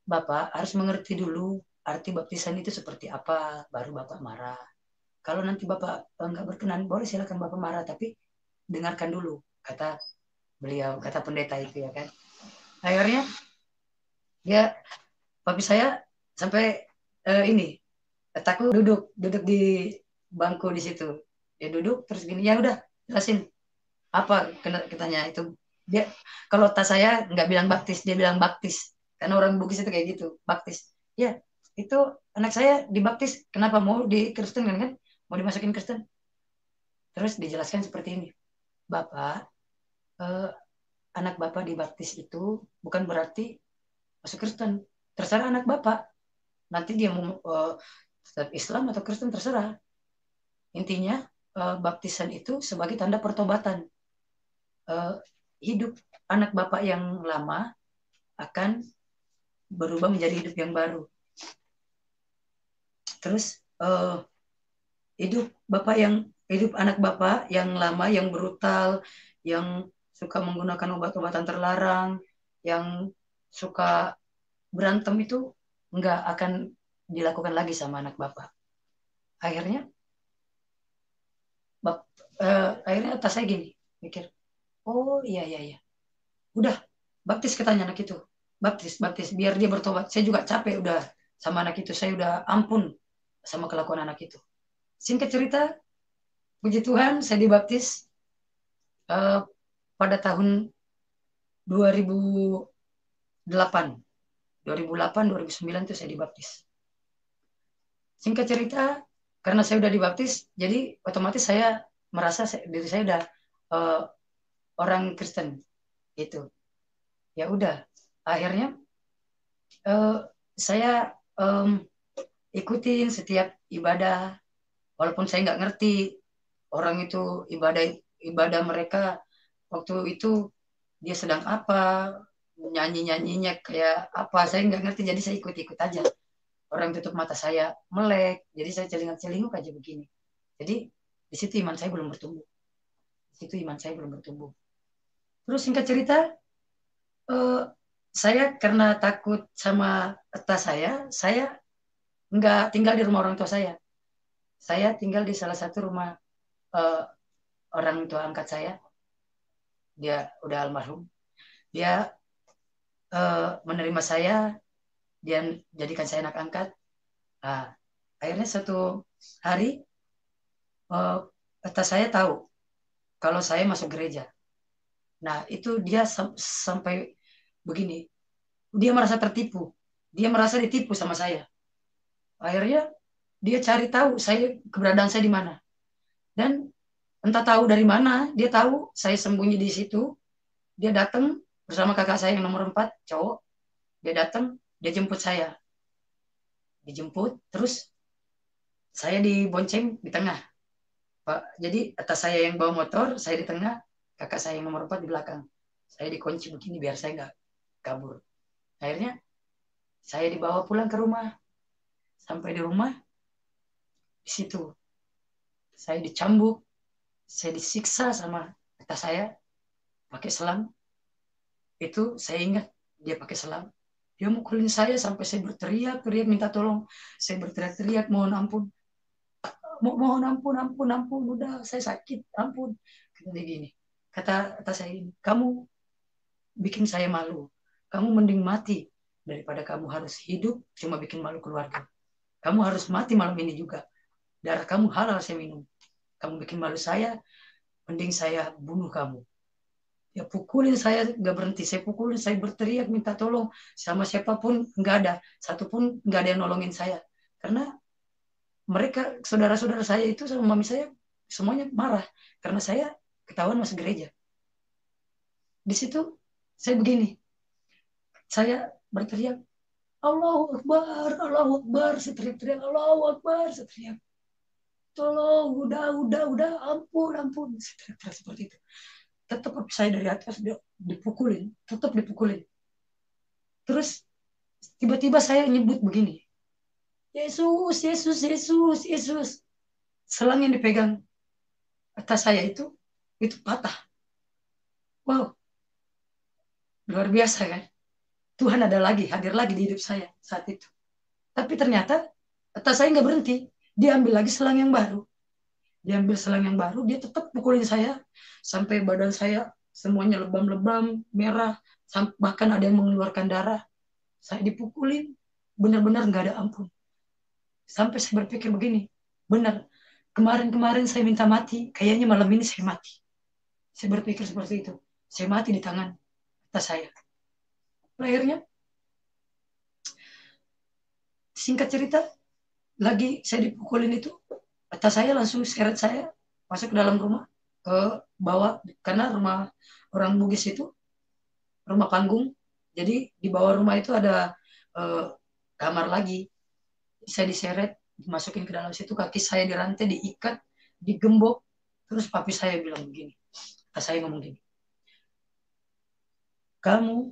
Bapak harus mengerti dulu arti baptisan itu seperti apa, baru Bapak marah. Kalau nanti Bapak nggak berkenan, boleh silakan Bapak marah, tapi dengarkan dulu, kata beliau, kata pendeta itu ya kan. Akhirnya dia, papi saya sampai ini takut, duduk di bangku di situ. Dia duduk terus gini, ya udah jelasin apa katanya itu. Dia kalau tas saya nggak bilang baptis, dia bilang baktis. Karena orang Bugis itu kayak gitu, baktis. Ya, itu anak saya dibaptis. Kenapa mau di Kristen kan? Mau dimasukin Kristen. Terus dijelaskan seperti ini. Bapak, eh, anak Bapak dibaptis itu bukan berarti masuk Kristen. Terserah anak Bapak. Nanti dia mau Islam atau Kristen terserah. Intinya baptisan itu sebagai tanda pertobatan. Hidup anak Bapak yang lama akan berubah menjadi hidup yang baru. Terus hidup anak Bapak yang lama, yang brutal, yang suka menggunakan obat-obatan terlarang, yang suka berantem itu nggak akan dilakukan lagi sama anak Bapak. Akhirnya akhirnya atas saya gini mikir, oh iya iya iya, udah baptis katanya anak itu, baptis biar dia bertobat. Saya juga capek udah sama anak itu, saya udah ampun sama kelakuan anak itu. Singkat cerita, puji Tuhan saya dibaptis pada tahun 2008 2009 itu saya dibaptis. Singkat cerita, karena saya udah dibaptis, jadi otomatis saya merasa diri saya udah orang Kristen itu. Ya udah, akhirnya saya ikutin setiap ibadah, walaupun saya nggak ngerti orang itu ibadah mereka waktu itu dia sedang apa, nyanyinya kayak apa, saya nggak ngerti, jadi saya ikut aja. Orang tutup mata saya melek, jadi saya celingak-celinguk aja begini. Jadi di situ iman saya belum bertumbuh. Terus singkat cerita, saya karena takut sama tas saya nggak tinggal di rumah orang tua saya. Saya tinggal di salah satu rumah uh, orang tua angkat saya. Dia udah almarhum. Dia menerima saya, dia jadikan saya anak angkat. Nah, akhirnya satu hari atas saya tahu kalau saya masuk gereja. Nah, itu dia sampai begini. Dia merasa tertipu. Dia merasa ditipu sama saya. Akhirnya dia cari tahu keberadaan saya di mana. Dan entah tahu dari mana, dia tahu saya sembunyi di situ. Dia datang bersama kakak saya yang nomor 4, cowok. Dia datang, dia jemput saya. Dijemput, terus saya dibonceng di tengah. Pak, jadi atas saya yang bawa motor, saya di tengah, kakak saya yang nomor 4 di belakang. Saya dikunci begini biar saya nggak kabur. Akhirnya saya dibawa pulang ke rumah. Sampai di rumah, di situ saya dicambuk, saya disiksa sama atas saya pakai selang. Itu saya ingat dia pakai selang. Dia mukulin saya sampai saya berteriak-teriak minta tolong. Saya berteriak-teriak mohon ampun. Mohon ampun, ampun, udah saya sakit, ampun. Kata dia gini, kata saya ini, kamu bikin saya malu. Kamu mending mati daripada kamu harus hidup cuma bikin malu keluarga. Kamu harus mati malam ini juga. Darah kamu halal saya minum. Kamu bikin malu saya, mending saya bunuh kamu. Ya pukulin saya nggak berhenti, saya pukulin, saya berteriak minta tolong sama siapapun, nggak ada, satupun nggak ada yang nolongin saya. Karena mereka saudara-saudara saya itu sama mami saya semuanya marah karena saya ketahuan masuk gereja. Di situ saya begini, saya berteriak Allahu Akbar, saya teriak-teriak Allahu Akbar, saya teriak tolong, udah, ampun, saya teriak-teriak seperti itu. Tetap saya dari atas dia dipukulin, tetap dipukulin. Terus tiba-tiba saya nyebut begini, Yesus, Yesus, Yesus, Yesus. Selang yang dipegang atas saya itu patah. Wow, luar biasa kan? Tuhan ada lagi, hadir lagi di hidup saya saat itu. Tapi ternyata tas saya nggak berhenti. Dia ambil lagi selang yang baru. Dia ambil selang yang baru, dia tetap pukulin saya sampai badan saya semuanya lebam-lebam, merah, bahkan ada yang mengeluarkan darah. Saya dipukulin, benar-benar nggak ada ampun. Sampai saya berpikir begini, benar, kemarin-kemarin saya minta mati, kayaknya malam ini saya mati. Saya berpikir seperti itu. Saya mati di tangan tas saya. Akhirnya, singkat cerita, lagi saya dipukulin itu, tas saya langsung seret saya masuk ke dalam rumah, ke bawah, karena rumah orang Bugis itu rumah panggung. Jadi di bawah rumah itu ada eh, kamar lagi. Saya diseret, dimasukin ke dalam situ, kaki saya dirantai, diikat, digembok. Terus papi saya bilang begini, saya ngomong gini, kamu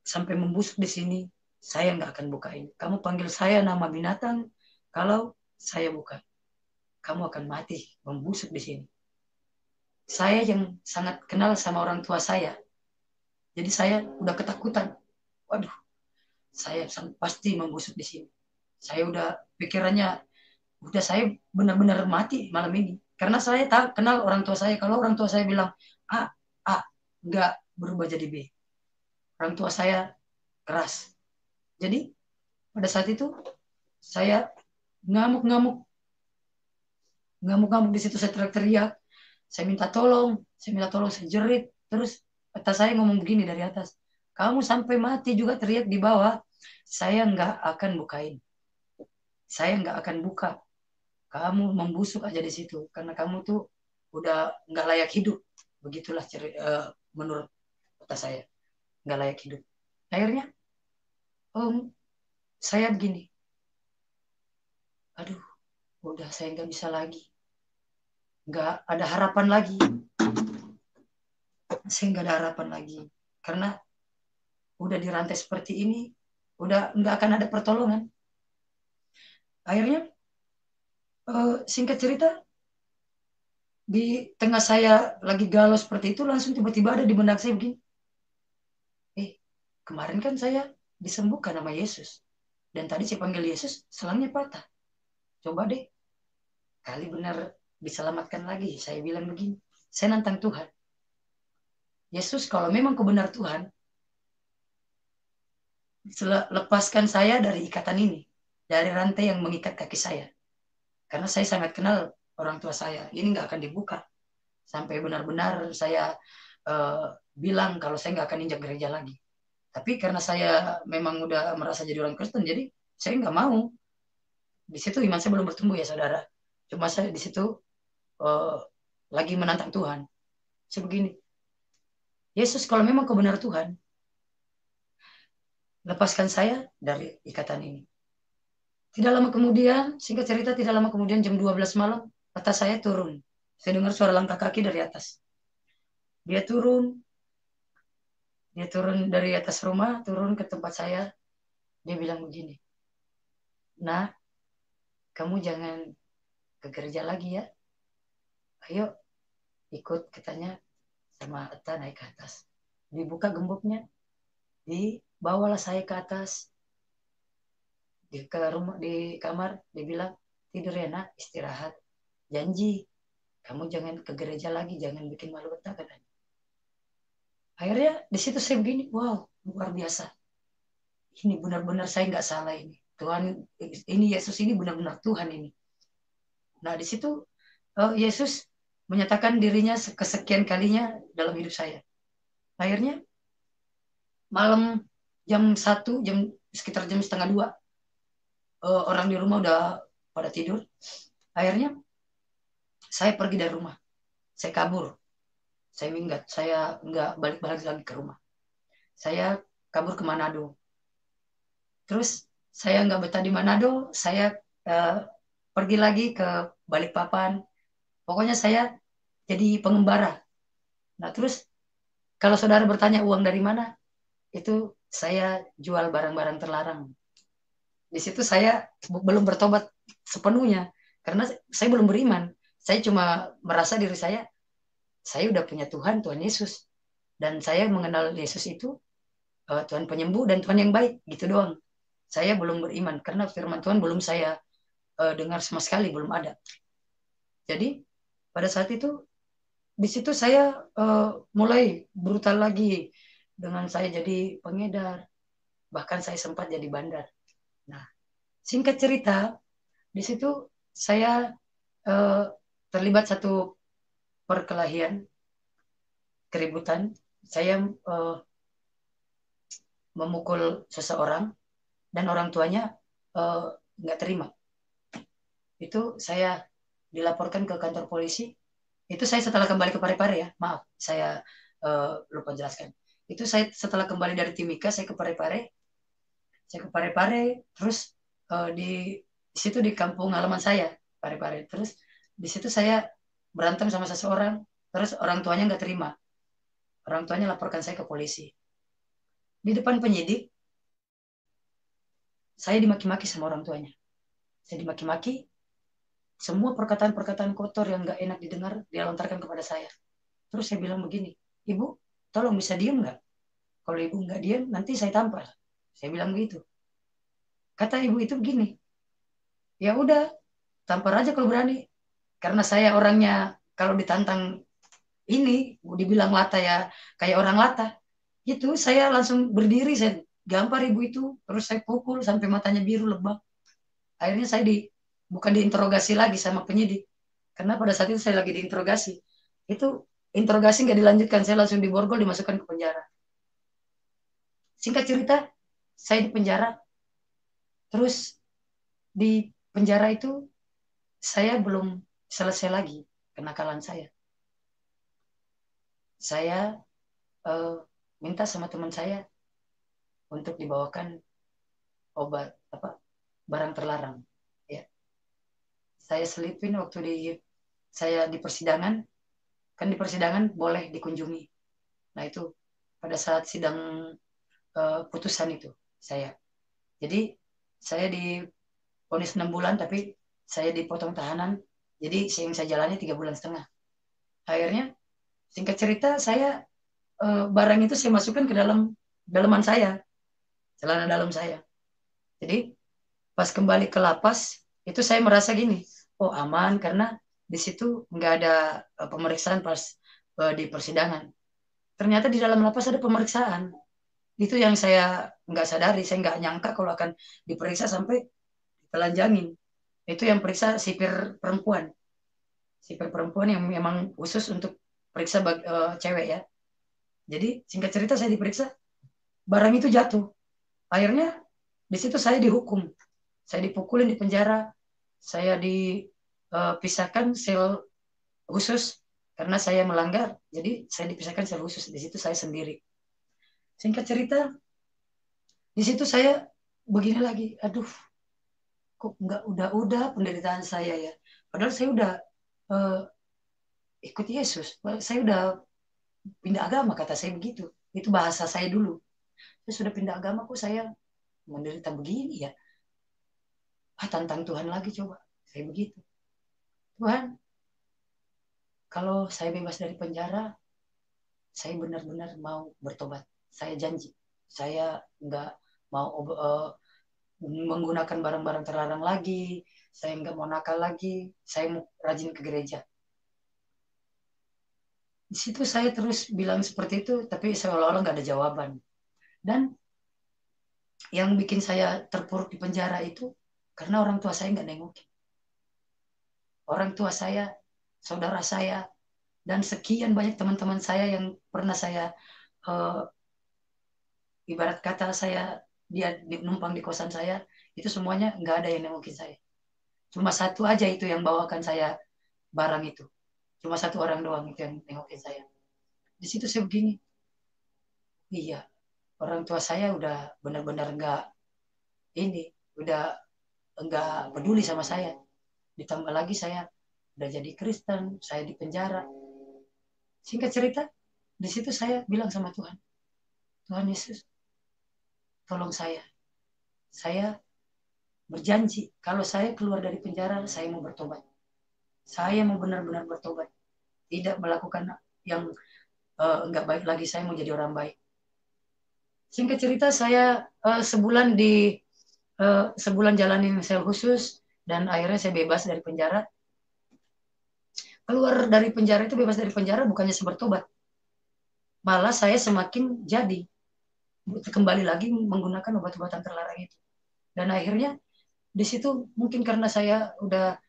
sampai membusuk di sini, saya nggak akan bukain. Kamu panggil saya nama binatang, kalau saya buka, kamu akan mati membusuk di sini. Saya yang sangat kenal sama orang tua saya, jadi saya udah ketakutan. Waduh, saya pasti membusuk di sini. Saya udah pikirannya, udah saya benar-benar mati malam ini. Karena saya tak kenal orang tua saya. Kalau orang tua saya bilang A, A, nggak berubah jadi B. Orang tua saya keras. Jadi pada saat itu saya ngamuk-ngamuk, ngamuk-ngamuk di situ, saya teriak-teriak, saya minta tolong, saya jerit. Terus atas saya ngomong begini dari atas, kamu sampai mati juga teriak di bawah, saya nggak akan bukain, saya nggak akan buka, kamu membusuk aja di situ karena kamu tuh udah nggak layak hidup. Begitulah menurut kata saya, nggak layak hidup. Akhirnya om saya begini, aduh udah saya nggak bisa lagi, nggak ada harapan lagi, saya nggak ada harapan lagi karena udah dirantai seperti ini, udah nggak akan ada pertolongan. Akhirnya singkat cerita, di tengah saya lagi galau seperti itu, langsung tiba-tiba ada di benak saya begini, kemarin kan saya disembuhkan sama Yesus, dan tadi saya panggil Yesus, selangnya patah. Coba deh, kali benar diselamatkan lagi. Saya bilang begini, saya nantang Tuhan. Yesus, kalau memang kau benar Tuhan, lepaskan saya dari ikatan ini, dari rantai yang mengikat kaki saya. Karena saya sangat kenal orang tua saya. Ini nggak akan dibuka. Sampai benar-benar saya bilang kalau saya nggak akan injak gereja lagi. Tapi karena saya memang udah merasa jadi orang Kristen, jadi saya nggak mau. Di situ iman saya belum bertumbuh ya saudara. Cuma saya di situ uh, lagi menantang Tuhan. Saya begini, Yesus kalau memang kau benar Tuhan, lepaskan saya dari ikatan ini. Tidak lama kemudian, singkat cerita, tidak lama kemudian jam 12 malam, atas saya turun. Saya dengar suara langkah kaki dari atas. Dia turun, dia turun dari atas rumah, turun ke tempat saya. Dia bilang begini, nah, kamu jangan ke gereja lagi ya. Ayo ikut, katanya, sama Eta naik ke atas. Dibuka gemboknya, dibawalah saya ke atas, ke rumah, di kamar. Dia bilang, tidur ya nak, istirahat. Janji, kamu jangan ke gereja lagi, jangan bikin malu Eta, katanya. Akhirnya di situ saya begini, wow, luar biasa. Ini benar-benar saya nggak salah ini. Tuhan, ini Yesus ini benar-benar Tuhan ini. Nah di situ Yesus menyatakan dirinya kesekian kalinya dalam hidup saya. Akhirnya malam jam 1, sekitar jam setengah 2, orang di rumah udah pada tidur. Akhirnya saya pergi dari rumah, saya kabur, saya minggat, saya nggak balik-balik lagi ke rumah. Saya kabur ke Manado. Terus saya nggak betah di Manado, saya uh, pergi lagi ke Balikpapan. Pokoknya saya jadi pengembara. Nah terus kalau saudara bertanya uang dari mana, itu saya jual barang-barang terlarang. Di situ saya belum bertobat sepenuhnya karena saya belum beriman. Saya cuma merasa diri saya udah punya Tuhan, Tuhan Yesus, dan saya mengenal Yesus itu Tuhan penyembuh dan Tuhan yang baik, gitu doang. saya belum beriman karena firman Tuhan belum saya dengar sama sekali, belum ada. Jadi pada saat itu di situ saya mulai brutal lagi dengan saya jadi pengedar, bahkan saya sempat jadi bandar. Nah, singkat cerita, di situ saya terlibat satu perkelahian, keributan. Saya memukul seseorang dan orang tuanya nggak terima. Itu saya dilaporkan ke kantor polisi. Itu saya setelah kembali ke Parepare ya, maaf, saya lupa jelaskan. Itu saya setelah kembali dari Timika, saya ke Parepare, terus di situ di kampung halaman saya, Parepare. Terus di situ saya berantem sama seseorang, terus orang tuanya nggak terima. Orang tuanya laporkan saya ke polisi. Di depan penyidik, saya dimaki-maki sama orang tuanya. Saya dimaki-maki, semua perkataan-perkataan kotor yang nggak enak didengar, dia lontarkan kepada saya. Terus saya bilang begini, Ibu, tolong bisa diem nggak? Kalau Ibu nggak diem, nanti saya tampar. Saya bilang begitu. Kata ibu itu begini, ya udah, tampar aja kalau berani. Karena saya orangnya, kalau ditantang ini, dibilang lata ya, kayak orang lata. Itu saya langsung berdiri, saya gampar ibu itu, terus saya pukul sampai matanya biru lebam. Akhirnya saya bukan diinterogasi lagi sama penyidik, karena pada saat itu saya lagi diinterogasi. Itu interogasi nggak dilanjutkan, saya langsung diborgol, dimasukkan ke penjara. Singkat cerita, saya di penjara. Terus di penjara itu saya belum selesai lagi kenakalan saya. Saya minta sama teman saya untuk dibawakan obat barang terlarang. Ya, saya selipin waktu saya di persidangan, kan di persidangan boleh dikunjungi. Nah itu pada saat sidang putusan itu saya. Jadi saya divonis 6 bulan, tapi saya dipotong tahanan. Jadi yang saya jalani 3,5 bulan. Akhirnya singkat cerita saya barang itu saya masukkan ke dalam dalaman saya, celana dalam saya. Jadi pas kembali ke lapas itu saya merasa gini, oh aman karena di situ nggak ada pemeriksaan pas di persidangan. Ternyata di dalam lapas ada pemeriksaan. Itu yang saya nggak sadari, saya nggak nyangka kalau akan diperiksa sampai telanjangin. Itu yang periksa sipir perempuan yang memang khusus untuk periksa cewek ya. Jadi singkat cerita saya diperiksa, barang itu jatuh. Akhirnya di situ saya dihukum, saya dipukulin di penjara, saya dipisahkan sel khusus karena saya melanggar. Jadi saya dipisahkan sel khusus, di situ saya sendiri. Singkat cerita, di situ saya begini lagi, aduh, kok nggak udah penderitaan saya ya. Padahal saya udah uh, ikut Yesus, saya udah pindah agama, kata saya begitu. Itu bahasa saya dulu. Saya sudah pindah agama, kok saya menderita begini ya. Tantang Tuhan lagi coba. Saya begitu. Tuhan, kalau saya bebas dari penjara, saya benar-benar mau bertobat. Saya janji. Saya nggak mau menggunakan barang-barang terlarang lagi. Saya nggak mau nakal lagi. Saya mau rajin ke gereja. Di situ saya terus bilang seperti itu, tapi seolah-olah nggak ada jawaban. Dan yang bikin saya terpuruk di penjara itu karena orang tua saya nggak nengokin. Orang tua saya, saudara saya, dan sekian banyak teman-teman saya yang pernah saya uh, ibarat kata dia numpang di kosan saya, itu semuanya nggak ada yang nengokin saya. Cuma satu aja itu yang bawakan saya barang itu. Cuma satu orang doang itu yang nengokin saya. Di situ saya begini, iya, orang tua saya udah benar-benar nggak ini, udah nggak peduli sama saya. Ditambah lagi saya udah jadi Kristen, saya di penjara. Singkat cerita, di situ saya bilang sama Tuhan, Tuhan Yesus, tolong saya. Saya berjanji, kalau saya keluar dari penjara, saya mau bertobat. Saya mau benar-benar bertobat. Tidak melakukan yang enggak baik lagi, saya mau jadi orang baik. Singkat cerita, saya sebulan sebulan jalanin sel khusus dan akhirnya saya bebas dari penjara. Keluar dari penjara itu, bebas dari penjara, bukannya saya bertobat, malah saya semakin jadi kembali lagi menggunakan obat-obatan terlarang itu. Dan akhirnya di situ mungkin karena saya udah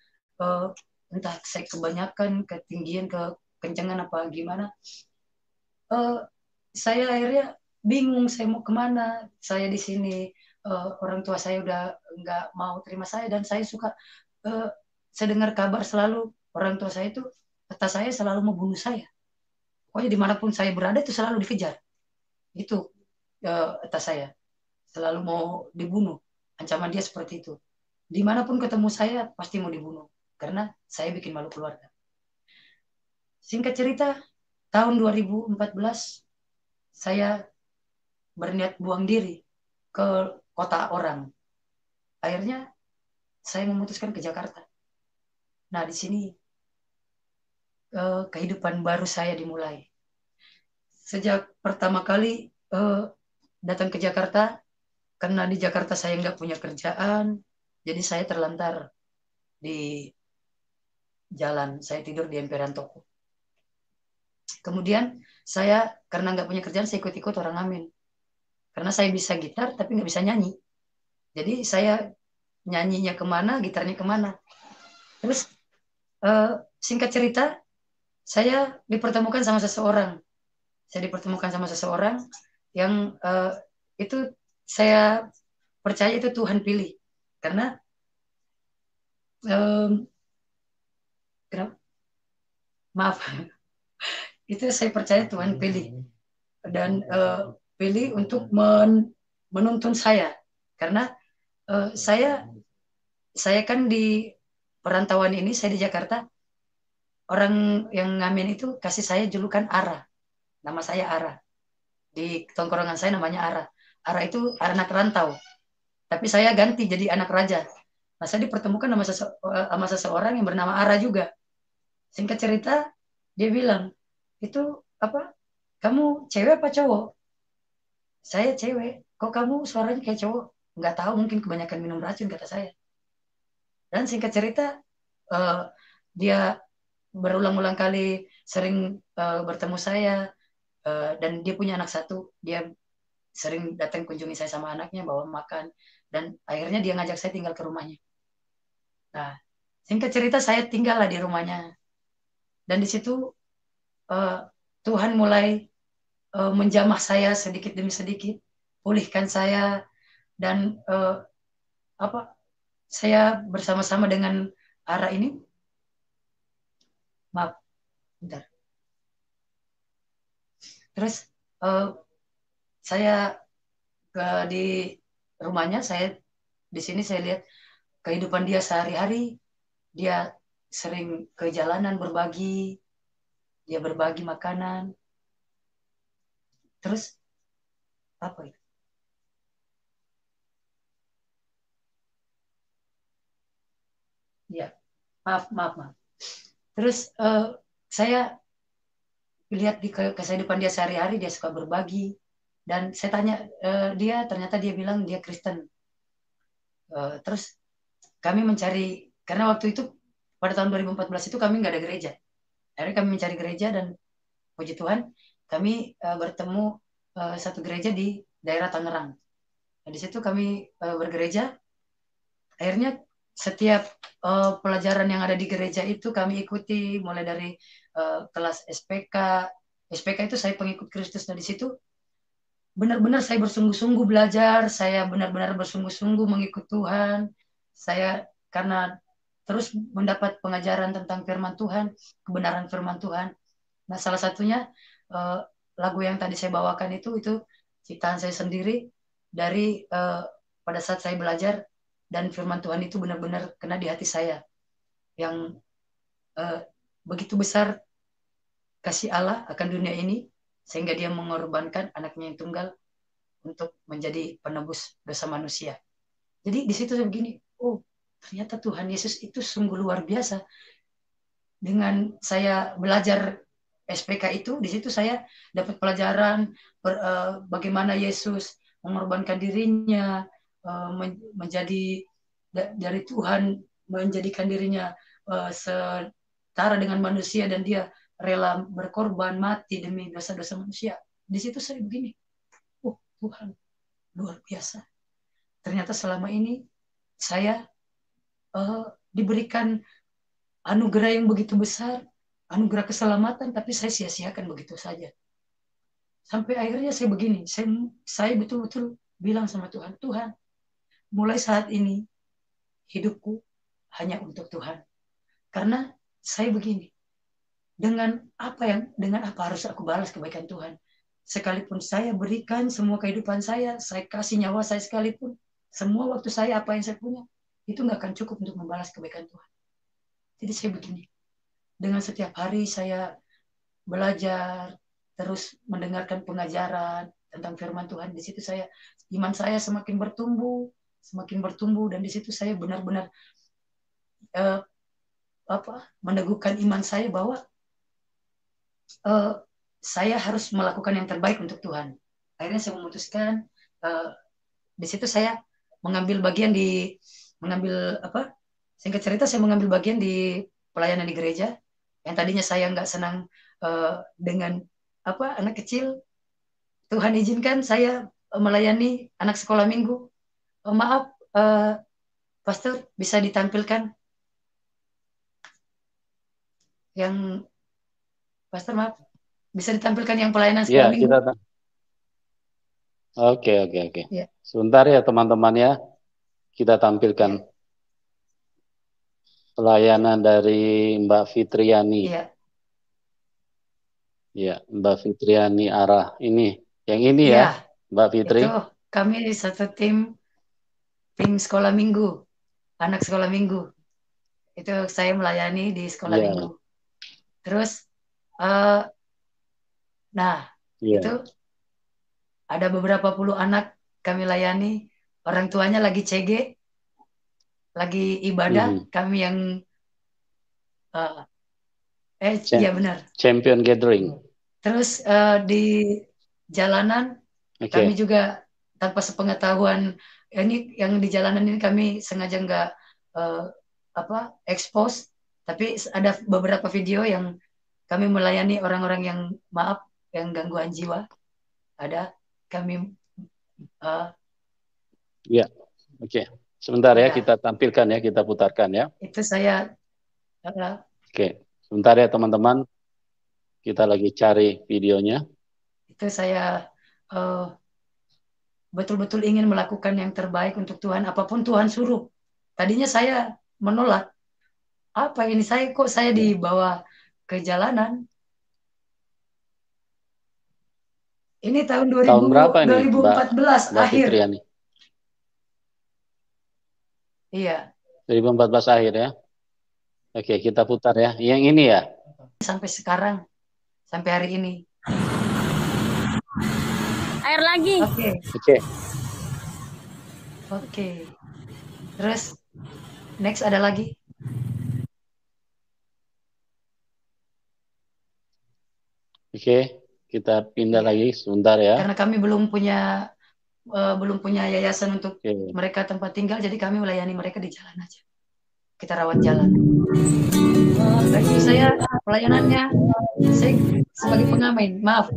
entah saya kebanyakan, ketinggian, kekencangan apa gimana, saya akhirnya bingung saya mau kemana. Saya di sini orang tua saya udah nggak mau terima saya, dan saya suka saya dengar kabar selalu orang tua saya itu, kata saya, selalu mau bunuh saya. Pokoknya dimanapun saya berada itu selalu dikejar. Itu kata saya, selalu mau dibunuh. Ancaman dia seperti itu. Dimanapun ketemu saya pasti mau dibunuh karena saya bikin malu keluarga. Singkat cerita, tahun 2014 saya berniat buang diri ke kota orang. Akhirnya saya memutuskan ke Jakarta. Nah, di sini kehidupan baru saya dimulai. Sejak pertama kali datang ke Jakarta, karena di Jakarta saya nggak punya kerjaan, jadi saya terlantar di jalan. Saya tidur di emperan toko. Kemudian saya, karena nggak punya kerjaan, saya ikut-ikut orang amin. Karena saya bisa gitar tapi nggak bisa nyanyi. Jadi saya nyanyinya kemana, gitarnya kemana. Terus singkat cerita, saya dipertemukan sama seseorang. Saya dipertemukan sama seseorang yang itu saya percaya itu Tuhan pilih. Karena kenapa? Maaf, itu saya percaya Tuhan pilih. Dan pilih untuk menuntun saya. Karena saya kan di perantauan ini, saya di Jakarta, orang yang ngamen itu kasih saya julukan Ara. Nama saya Ara. Di tongkrongan saya namanya Ara. Ara itu anak rantau. Tapi saya ganti jadi anak raja. Nah, saya dipertemukan sama seseorang yang bernama Ara juga. Singkat cerita, dia bilang, itu apa? Kamu cewek apa cowok? Saya cewek. Kok kamu suaranya kayak cowok? Nggak tahu, mungkin kebanyakan minum racun, kata saya. Dan singkat cerita, dia berulang-ulang kali sering bertemu saya, dan dia punya anak satu. Dia sering datang kunjungi saya sama anaknya, bawa makan, dan akhirnya dia ngajak saya tinggal ke rumahnya. Nah, singkat cerita, saya tinggal lah di rumahnya, dan di situ uh, Tuhan mulai menjamah saya sedikit demi sedikit, pulihkan saya, dan apa, saya bersama-sama dengan Ara ini, maaf, bentar. Terus saya di rumahnya, saya di sini saya lihat kehidupan dia sehari-hari. Dia sering ke jalanan berbagi, dia berbagi makanan. Terus apa itu? Ya, maaf, maaf, maaf. Terus saya lihat di kehidupan dia sehari-hari, dia suka berbagi. Dan saya tanya dia, ternyata dia bilang dia Kristen. Terus kami mencari, karena waktu itu pada tahun 2014 itu kami nggak ada gereja. Akhirnya kami mencari gereja, dan puji Tuhan kami bertemu satu gereja di daerah Tangerang. Nah, di situ kami bergereja. Akhirnya setiap pelajaran yang ada di gereja itu kami ikuti, mulai dari kelas SPK. SPK itu saya pengikut Kristus. Nah, di situ benar-benar saya bersungguh-sungguh belajar, saya benar-benar bersungguh-sungguh mengikut Tuhan. Saya karena terus mendapat pengajaran tentang firman Tuhan, kebenaran firman Tuhan. Nah, salah satunya uh, lagu yang tadi saya bawakan itu ciptaan saya sendiri dari pada saat saya belajar, dan firman Tuhan itu benar-benar kena di hati saya, yang uh, begitu besar kasih Allah akan dunia ini sehingga dia mengorbankan anaknya yang tunggal untuk menjadi penebus dosa manusia. Jadi di situ saya begini, oh ternyata Tuhan Yesus itu sungguh luar biasa. Dengan saya belajar SPK itu, di situ saya dapat pelajaran bagaimana Yesus mengorbankan dirinya, menjadi dari Tuhan, menjadikan dirinya setara dengan manusia, dan dia rela berkorban mati demi dosa-dosa manusia. Di situ saya begini, oh Tuhan luar biasa. Ternyata selama ini saya diberikan anugerah yang begitu besar, anugerah keselamatan, tapi saya sia-siakan begitu saja. Sampai akhirnya saya begini, saya betul-betul bilang sama Tuhan, Tuhan, mulai saat ini hidupku hanya untuk Tuhan. Karena saya begini, dengan apa harus aku balas kebaikan Tuhan? Sekalipun saya berikan semua kehidupan saya kasih nyawa saya sekalipun, semua waktu saya, apa yang saya punya, itu nggak akan cukup untuk membalas kebaikan Tuhan. Jadi saya begini, dengan setiap hari saya belajar, terus mendengarkan pengajaran tentang firman Tuhan, di situ iman saya semakin bertumbuh, dan di situ saya benar-benar meneguhkan iman saya bahwa saya harus melakukan yang terbaik untuk Tuhan. Akhirnya saya memutuskan, di situ saya mengambil bagian singkat cerita saya mengambil bagian di pelayanan di gereja. Yang tadinya saya nggak senang dengan anak kecil, Tuhan izinkan saya melayani anak sekolah minggu. Maaf, Pastor, bisa ditampilkan yang Pastor, maaf, bisa ditampilkan yang pelayanan sekolah minggu? Oke. Ya. Sebentar ya teman-teman ya, kita tampilkan pelayanan dari Mbak Fitriani. Iya. Ya, Mbak Fitriani arah ini, yang ini ya, Mbak Fitri. Itu kami satu tim sekolah minggu, anak sekolah minggu. Itu saya melayani di sekolah minggu. Terus, itu ada beberapa puluh anak kami layani. Orang tuanya lagi CG, lagi ibadah. Kami yang iya benar. Champion Gathering. Terus di jalanan kami juga tanpa sepengetahuan, ini yang di jalanan ini kami sengaja nggak expose, tapi ada beberapa video yang kami melayani orang-orang yang yang gangguan jiwa. Ada kami. Sebentar ya, kita tampilkan ya, kita putarkan ya. Itu saya. Sebentar ya teman-teman, kita lagi cari videonya. Itu saya betul-betul ingin melakukan yang terbaik untuk Tuhan, apapun Tuhan suruh. Tadinya saya menolak. Apa ini, saya dibawa ke jalanan? Ini tahun 2014 akhir. Fitriani? Iya. 2014 akhir ya. Oke, kita putar ya. Yang ini ya. Sampai sekarang, sampai hari ini. Air lagi. Oke. Terus next ada lagi. Oke, kita pindah lagi sebentar ya. Karena kami belum punya yayasan untuk mereka tempat tinggal, jadi kami melayani mereka di jalan aja. Kita rawat jalan. Itu saya pelayanannya, saya sebagai pengamen. Maaf.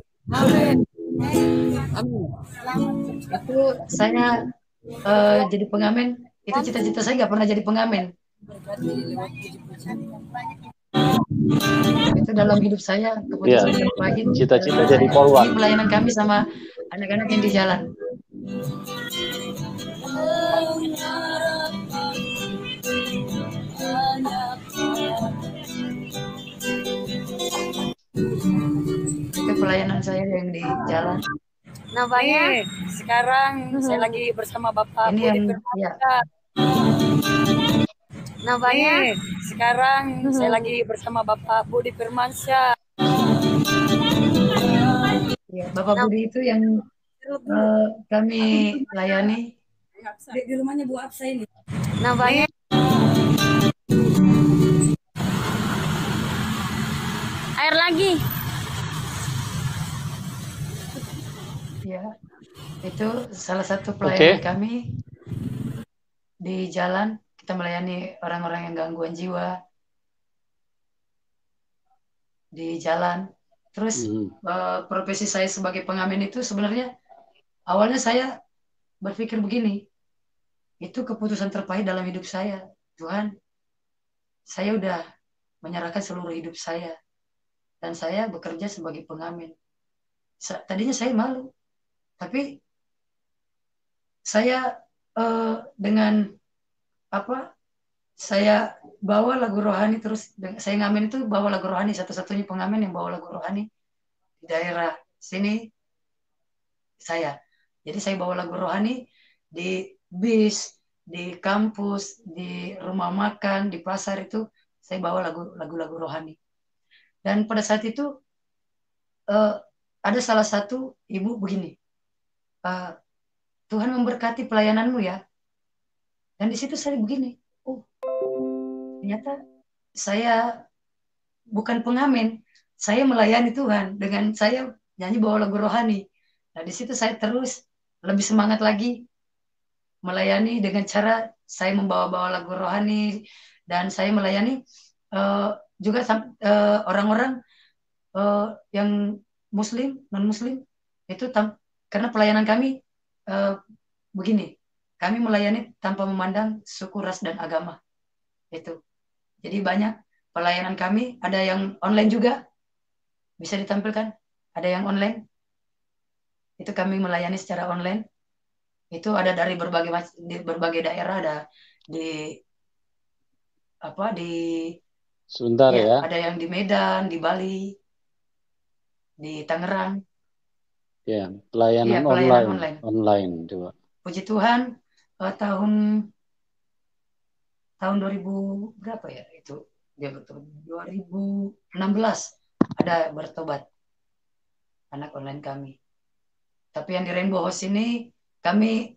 Itu saya jadi pengamen. Itu cita-cita saya nggak pernah jadi pengamen. Itu dalam hidup saya keputusan yang pahit. Cita-cita jadi polwan. Ini pelayanan kami sama anak-anak yang di jalan. Itu pelayanan saya yang di jalan. Namanya sekarang saya lagi bersama Bapak ini Budi Firmansyah. Namanya sekarang saya lagi bersama Bapak Budi Firmansyah. Ya, Bapak Budi itu yang kami layani di rumahnya Bu Absa ini. Namanya air lagi. Ya, itu salah satu pelayanan kami. di jalan, kita melayani orang-orang yang gangguan jiwa di jalan. Terus profesi saya sebagai pengamen itu sebenarnya awalnya saya berpikir begini, itu keputusan terpahit dalam hidup saya. Tuhan, saya udah menyerahkan seluruh hidup saya dan saya bekerja sebagai pengamen. Tadinya saya malu, tapi saya dengan apa? Saya bawa lagu rohani terus. Saya ngamen itu bawa lagu rohani, satu-satunya pengamen yang bawa lagu rohani di daerah sini saya. Jadi saya bawa lagu rohani di bis, di kampus, di rumah makan, di pasar itu saya bawa lagu-lagu rohani. Dan pada saat itu ada salah satu ibu begini, Tuhan memberkati pelayananmu ya. Dan di situ saya begini, oh ternyata saya bukan pengamen, saya melayani Tuhan dengan saya nyanyi bawa lagu rohani. Nah di situ saya terus lebih semangat lagi melayani dengan cara saya membawa-bawa lagu rohani dan saya melayani juga orang-orang yang Muslim, non-Muslim itu karena pelayanan kami begini, kami melayani tanpa memandang suku, ras, dan agama itu. Jadi banyak pelayanan kami, ada yang online juga bisa ditampilkan, ada yang online itu kami melayani secara online. Itu ada dari berbagai daerah, ada di sebentar ya. Ada yang di Medan, di Bali, di Tangerang. Ya, pelayanan online coba. Puji Tuhan, tahun 2000 berapa ya itu dia bertobat, 2016 ada bertobat anak online kami. Tapi yang di Rainbow House ini kami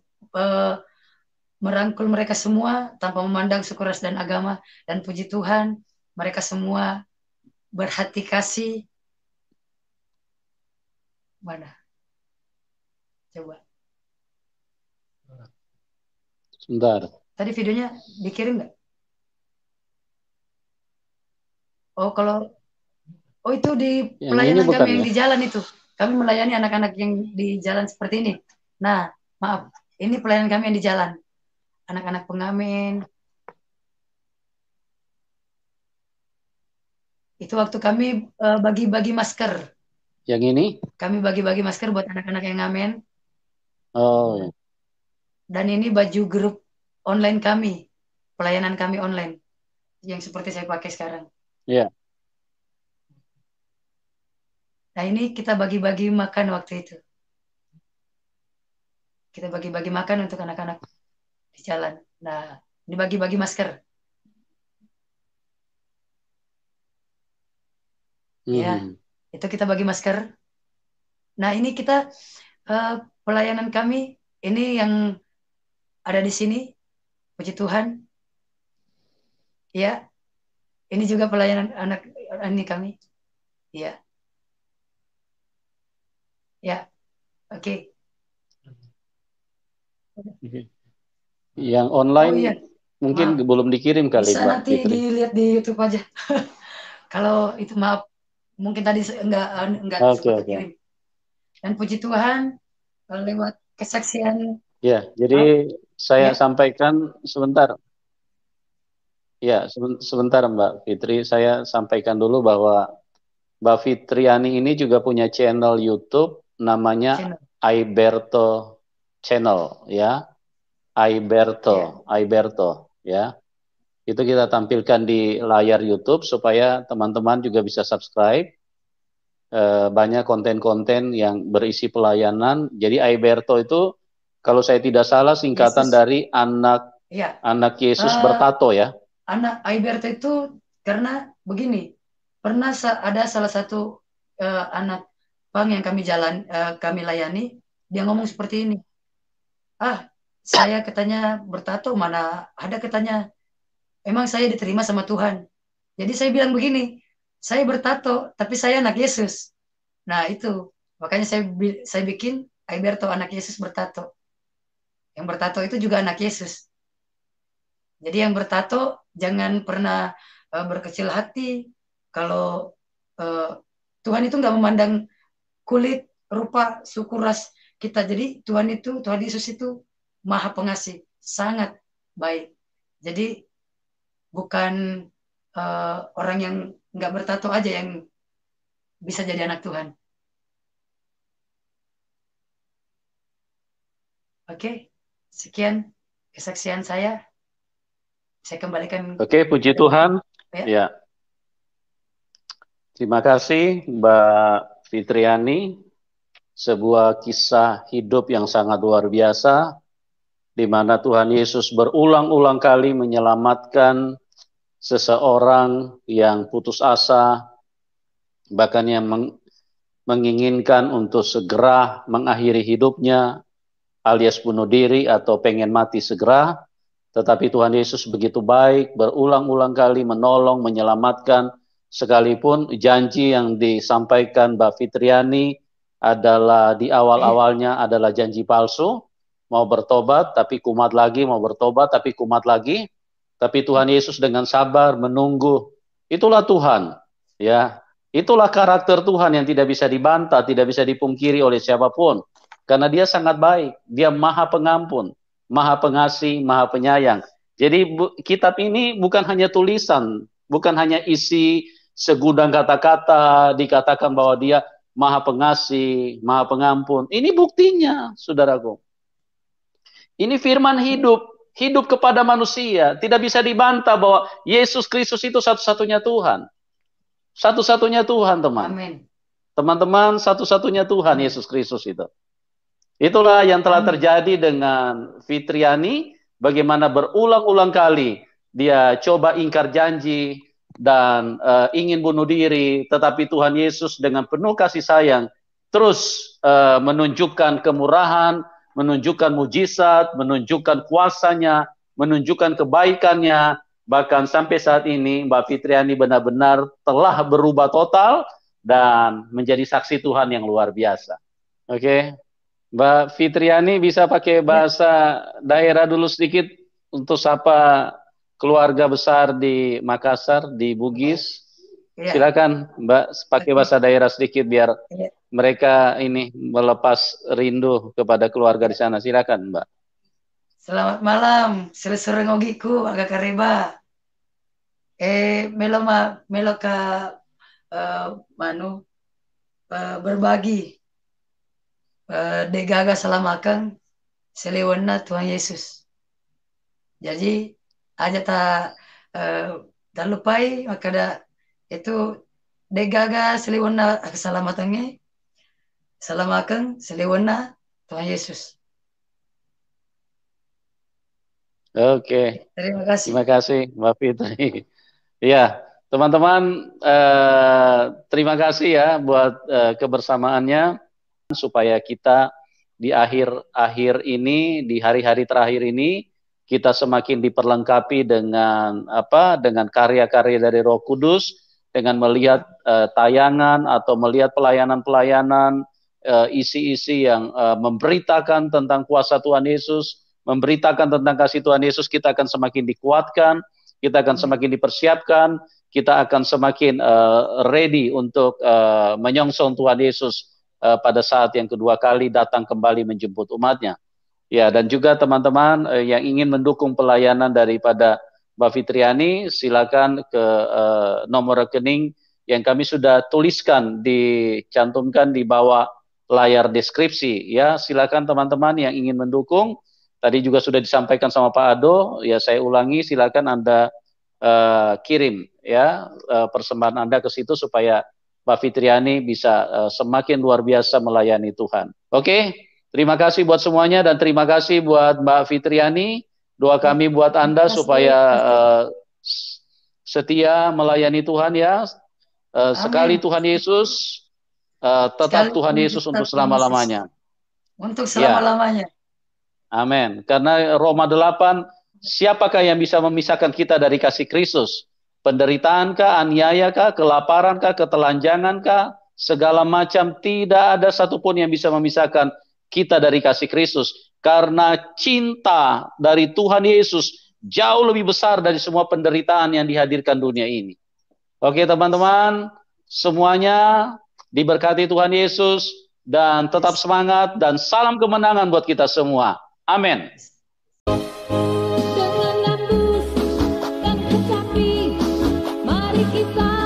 merangkul mereka semua tanpa memandang suku, ras, dan agama. Dan puji Tuhan, mereka semua berhati kasih. Mana? Coba. Sebentar. Tadi videonya dikirim nggak? Oh itu di pelayanan kami yang di jalan itu. Kami melayani anak-anak yang di jalan seperti ini. Nah, maaf, ini pelayanan kami yang di jalan. Anak-anak pengamen. Itu waktu kami bagi-bagi masker. Yang ini? Kami bagi-bagi masker buat anak-anak yang ngamen. Oh, ya. Dan ini baju grup online kami. Pelayanan kami online. Yang seperti saya pakai sekarang. Iya. Nah ini kita bagi-bagi makan waktu itu. Kita bagi-bagi makan untuk anak-anak di jalan. Nah, ini bagi-bagi masker. Ya, itu kita bagi masker. Nah, ini kita pelayanan kami ini yang ada di sini. Puji Tuhan. Ya, ini juga pelayanan anak ini kami. Ya. Ya, oke. Yang online mungkin belum dikirim kali, bisa Mbak nanti Fitri. Dilihat di YouTube aja. Kalau itu maaf, mungkin tadi enggak sempat kirim. Dan puji Tuhan lewat kesaksian. Ya, jadi saya sampaikan sebentar. Ya, sebentar Mbak Fitri, saya sampaikan dulu bahwa Mbak Fitriani ini juga punya channel YouTube namanya Aiberto Channel, ya. Aiberto ya. Itu kita tampilkan di layar YouTube supaya teman-teman juga bisa subscribe. Banyak konten-konten yang berisi pelayanan. Jadi Aiberto itu kalau saya tidak salah singkatan dari anak Yesus bertato ya. Anak Aiberto itu karena begini, pernah ada salah satu anak pang yang kami layani, dia ngomong seperti ini. Saya katanya bertato, mana ada katanya, emang saya diterima sama Tuhan. Jadi saya bilang begini, saya bertato, tapi saya anak Yesus. Nah itu, makanya saya bikin Aiberto anak Yesus bertato. Yang bertato itu juga anak Yesus. Jadi yang bertato jangan pernah berkecil hati. Kalau Tuhan itu nggak memandang kulit, rupa, suku, ras kita. Jadi Tuhan Yesus itu Maha Pengasih, sangat baik. Jadi bukan orang yang nggak bertato aja yang bisa jadi anak Tuhan. Oke, sekian kesaksian saya. Saya kembalikan. Oke, puji Tuhan. Ya. Terima kasih Mbak Fitriani. Sebuah kisah hidup yang sangat luar biasa, di mana Tuhan Yesus berulang-ulang kali menyelamatkan seseorang yang putus asa, bahkan yang menginginkan untuk segera mengakhiri hidupnya, alias bunuh diri atau pengen mati segera. Tetapi Tuhan Yesus begitu baik, berulang-ulang kali menolong, menyelamatkan, sekalipun janji yang disampaikan Mbak Fitriani adalah di awal-awalnya adalah janji palsu, mau bertobat tapi kumat lagi, mau bertobat tapi kumat lagi. Tapi Tuhan Yesus dengan sabar menunggu. Itulah Tuhan, ya. Itulah karakter Tuhan yang tidak bisa dibantah, tidak bisa dipungkiri oleh siapapun. Karena Dia sangat baik, Dia Maha Pengampun, Maha Pengasih, Maha Penyayang. Jadi kitab ini bukan hanya tulisan, bukan hanya isi segudang kata-kata dikatakan bahwa Dia Maha Pengasih, Maha Pengampun. Ini buktinya, saudaraku. Ini firman hidup, hidup kepada manusia. Tidak bisa dibantah bahwa Yesus Kristus itu satu-satunya Tuhan. Satu-satunya Tuhan, teman. Amin. Teman-teman, satu-satunya Tuhan Yesus Kristus itu. Itulah yang telah terjadi dengan Fitriani, bagaimana berulang-ulang kali dia coba ingkar janji dan ingin bunuh diri, tetapi Tuhan Yesus dengan penuh kasih sayang terus menunjukkan kemurahan, menunjukkan mujizat, menunjukkan kuasanya, menunjukkan kebaikannya. Bahkan sampai saat ini Mbak Fitriani benar-benar telah berubah total dan menjadi saksi Tuhan yang luar biasa. Oke, Mbak Fitriani bisa pakai bahasa daerah dulu sedikit untuk sapa keluarga besar di Makassar, di Bugis. Silakan Mbak pakai bahasa daerah sedikit biar mereka ini melepas rindu kepada keluarga di sana. Silakan Mbak. Selamat malam, sore ngogiku agak kareba. Melo ka berbagi degaga salamakan selewena Tuhan Yesus. Jadi aja tak lupai maka itu degaga selewena keselamatannya salamakan selewena Tuhan Yesus. Oke. Terima kasih. Terima kasih Mbak Fitri. Ya, teman-teman, terima kasih ya buat kebersamaannya, supaya kita di akhir-akhir ini, di hari-hari terakhir ini, kita semakin diperlengkapi dengan dengan karya-karya dari Roh Kudus, dengan melihat tayangan atau melihat pelayanan-pelayanan, isi-isi yang memberitakan tentang kuasa Tuhan Yesus, memberitakan tentang kasih Tuhan Yesus. Kita akan semakin dikuatkan, kita akan semakin dipersiapkan, kita akan semakin ready untuk menyongsong Tuhan Yesus pada saat yang kedua kali datang kembali menjemput umatnya. Ya, dan juga teman-teman yang ingin mendukung pelayanan daripada Mbak Fitriani, silakan ke nomor rekening yang kami sudah tuliskan, dicantumkan di bawah layar deskripsi. Ya, silakan teman-teman yang ingin mendukung. Tadi juga sudah disampaikan sama Pak Ado, ya saya ulangi, silakan Anda kirim ya persembahan Anda ke situ supaya Mbak Fitriani bisa semakin luar biasa melayani Tuhan. Oke, terima kasih buat semuanya dan terima kasih buat Mbak Fitriani. Doa kami buat Anda supaya setia melayani Tuhan ya. Sekali Tuhan Yesus, tetap Tuhan Yesus untuk selama-lamanya. Untuk selama-lamanya. Ya. Amin. Karena Roma 8, siapakah yang bisa memisahkan kita dari kasih Kristus? Penderitaankah, aniayakah, kelaparankah, ketelanjangankah, segala macam, tidak ada satupun yang bisa memisahkan kita dari kasih Kristus. Karena cinta dari Tuhan Yesus jauh lebih besar dari semua penderitaan yang dihadirkan dunia ini. Oke teman-teman, semuanya diberkati Tuhan Yesus, dan tetap semangat, dan salam kemenangan buat kita semua. Amin. Dengan nafsu dan kecapi, mari kita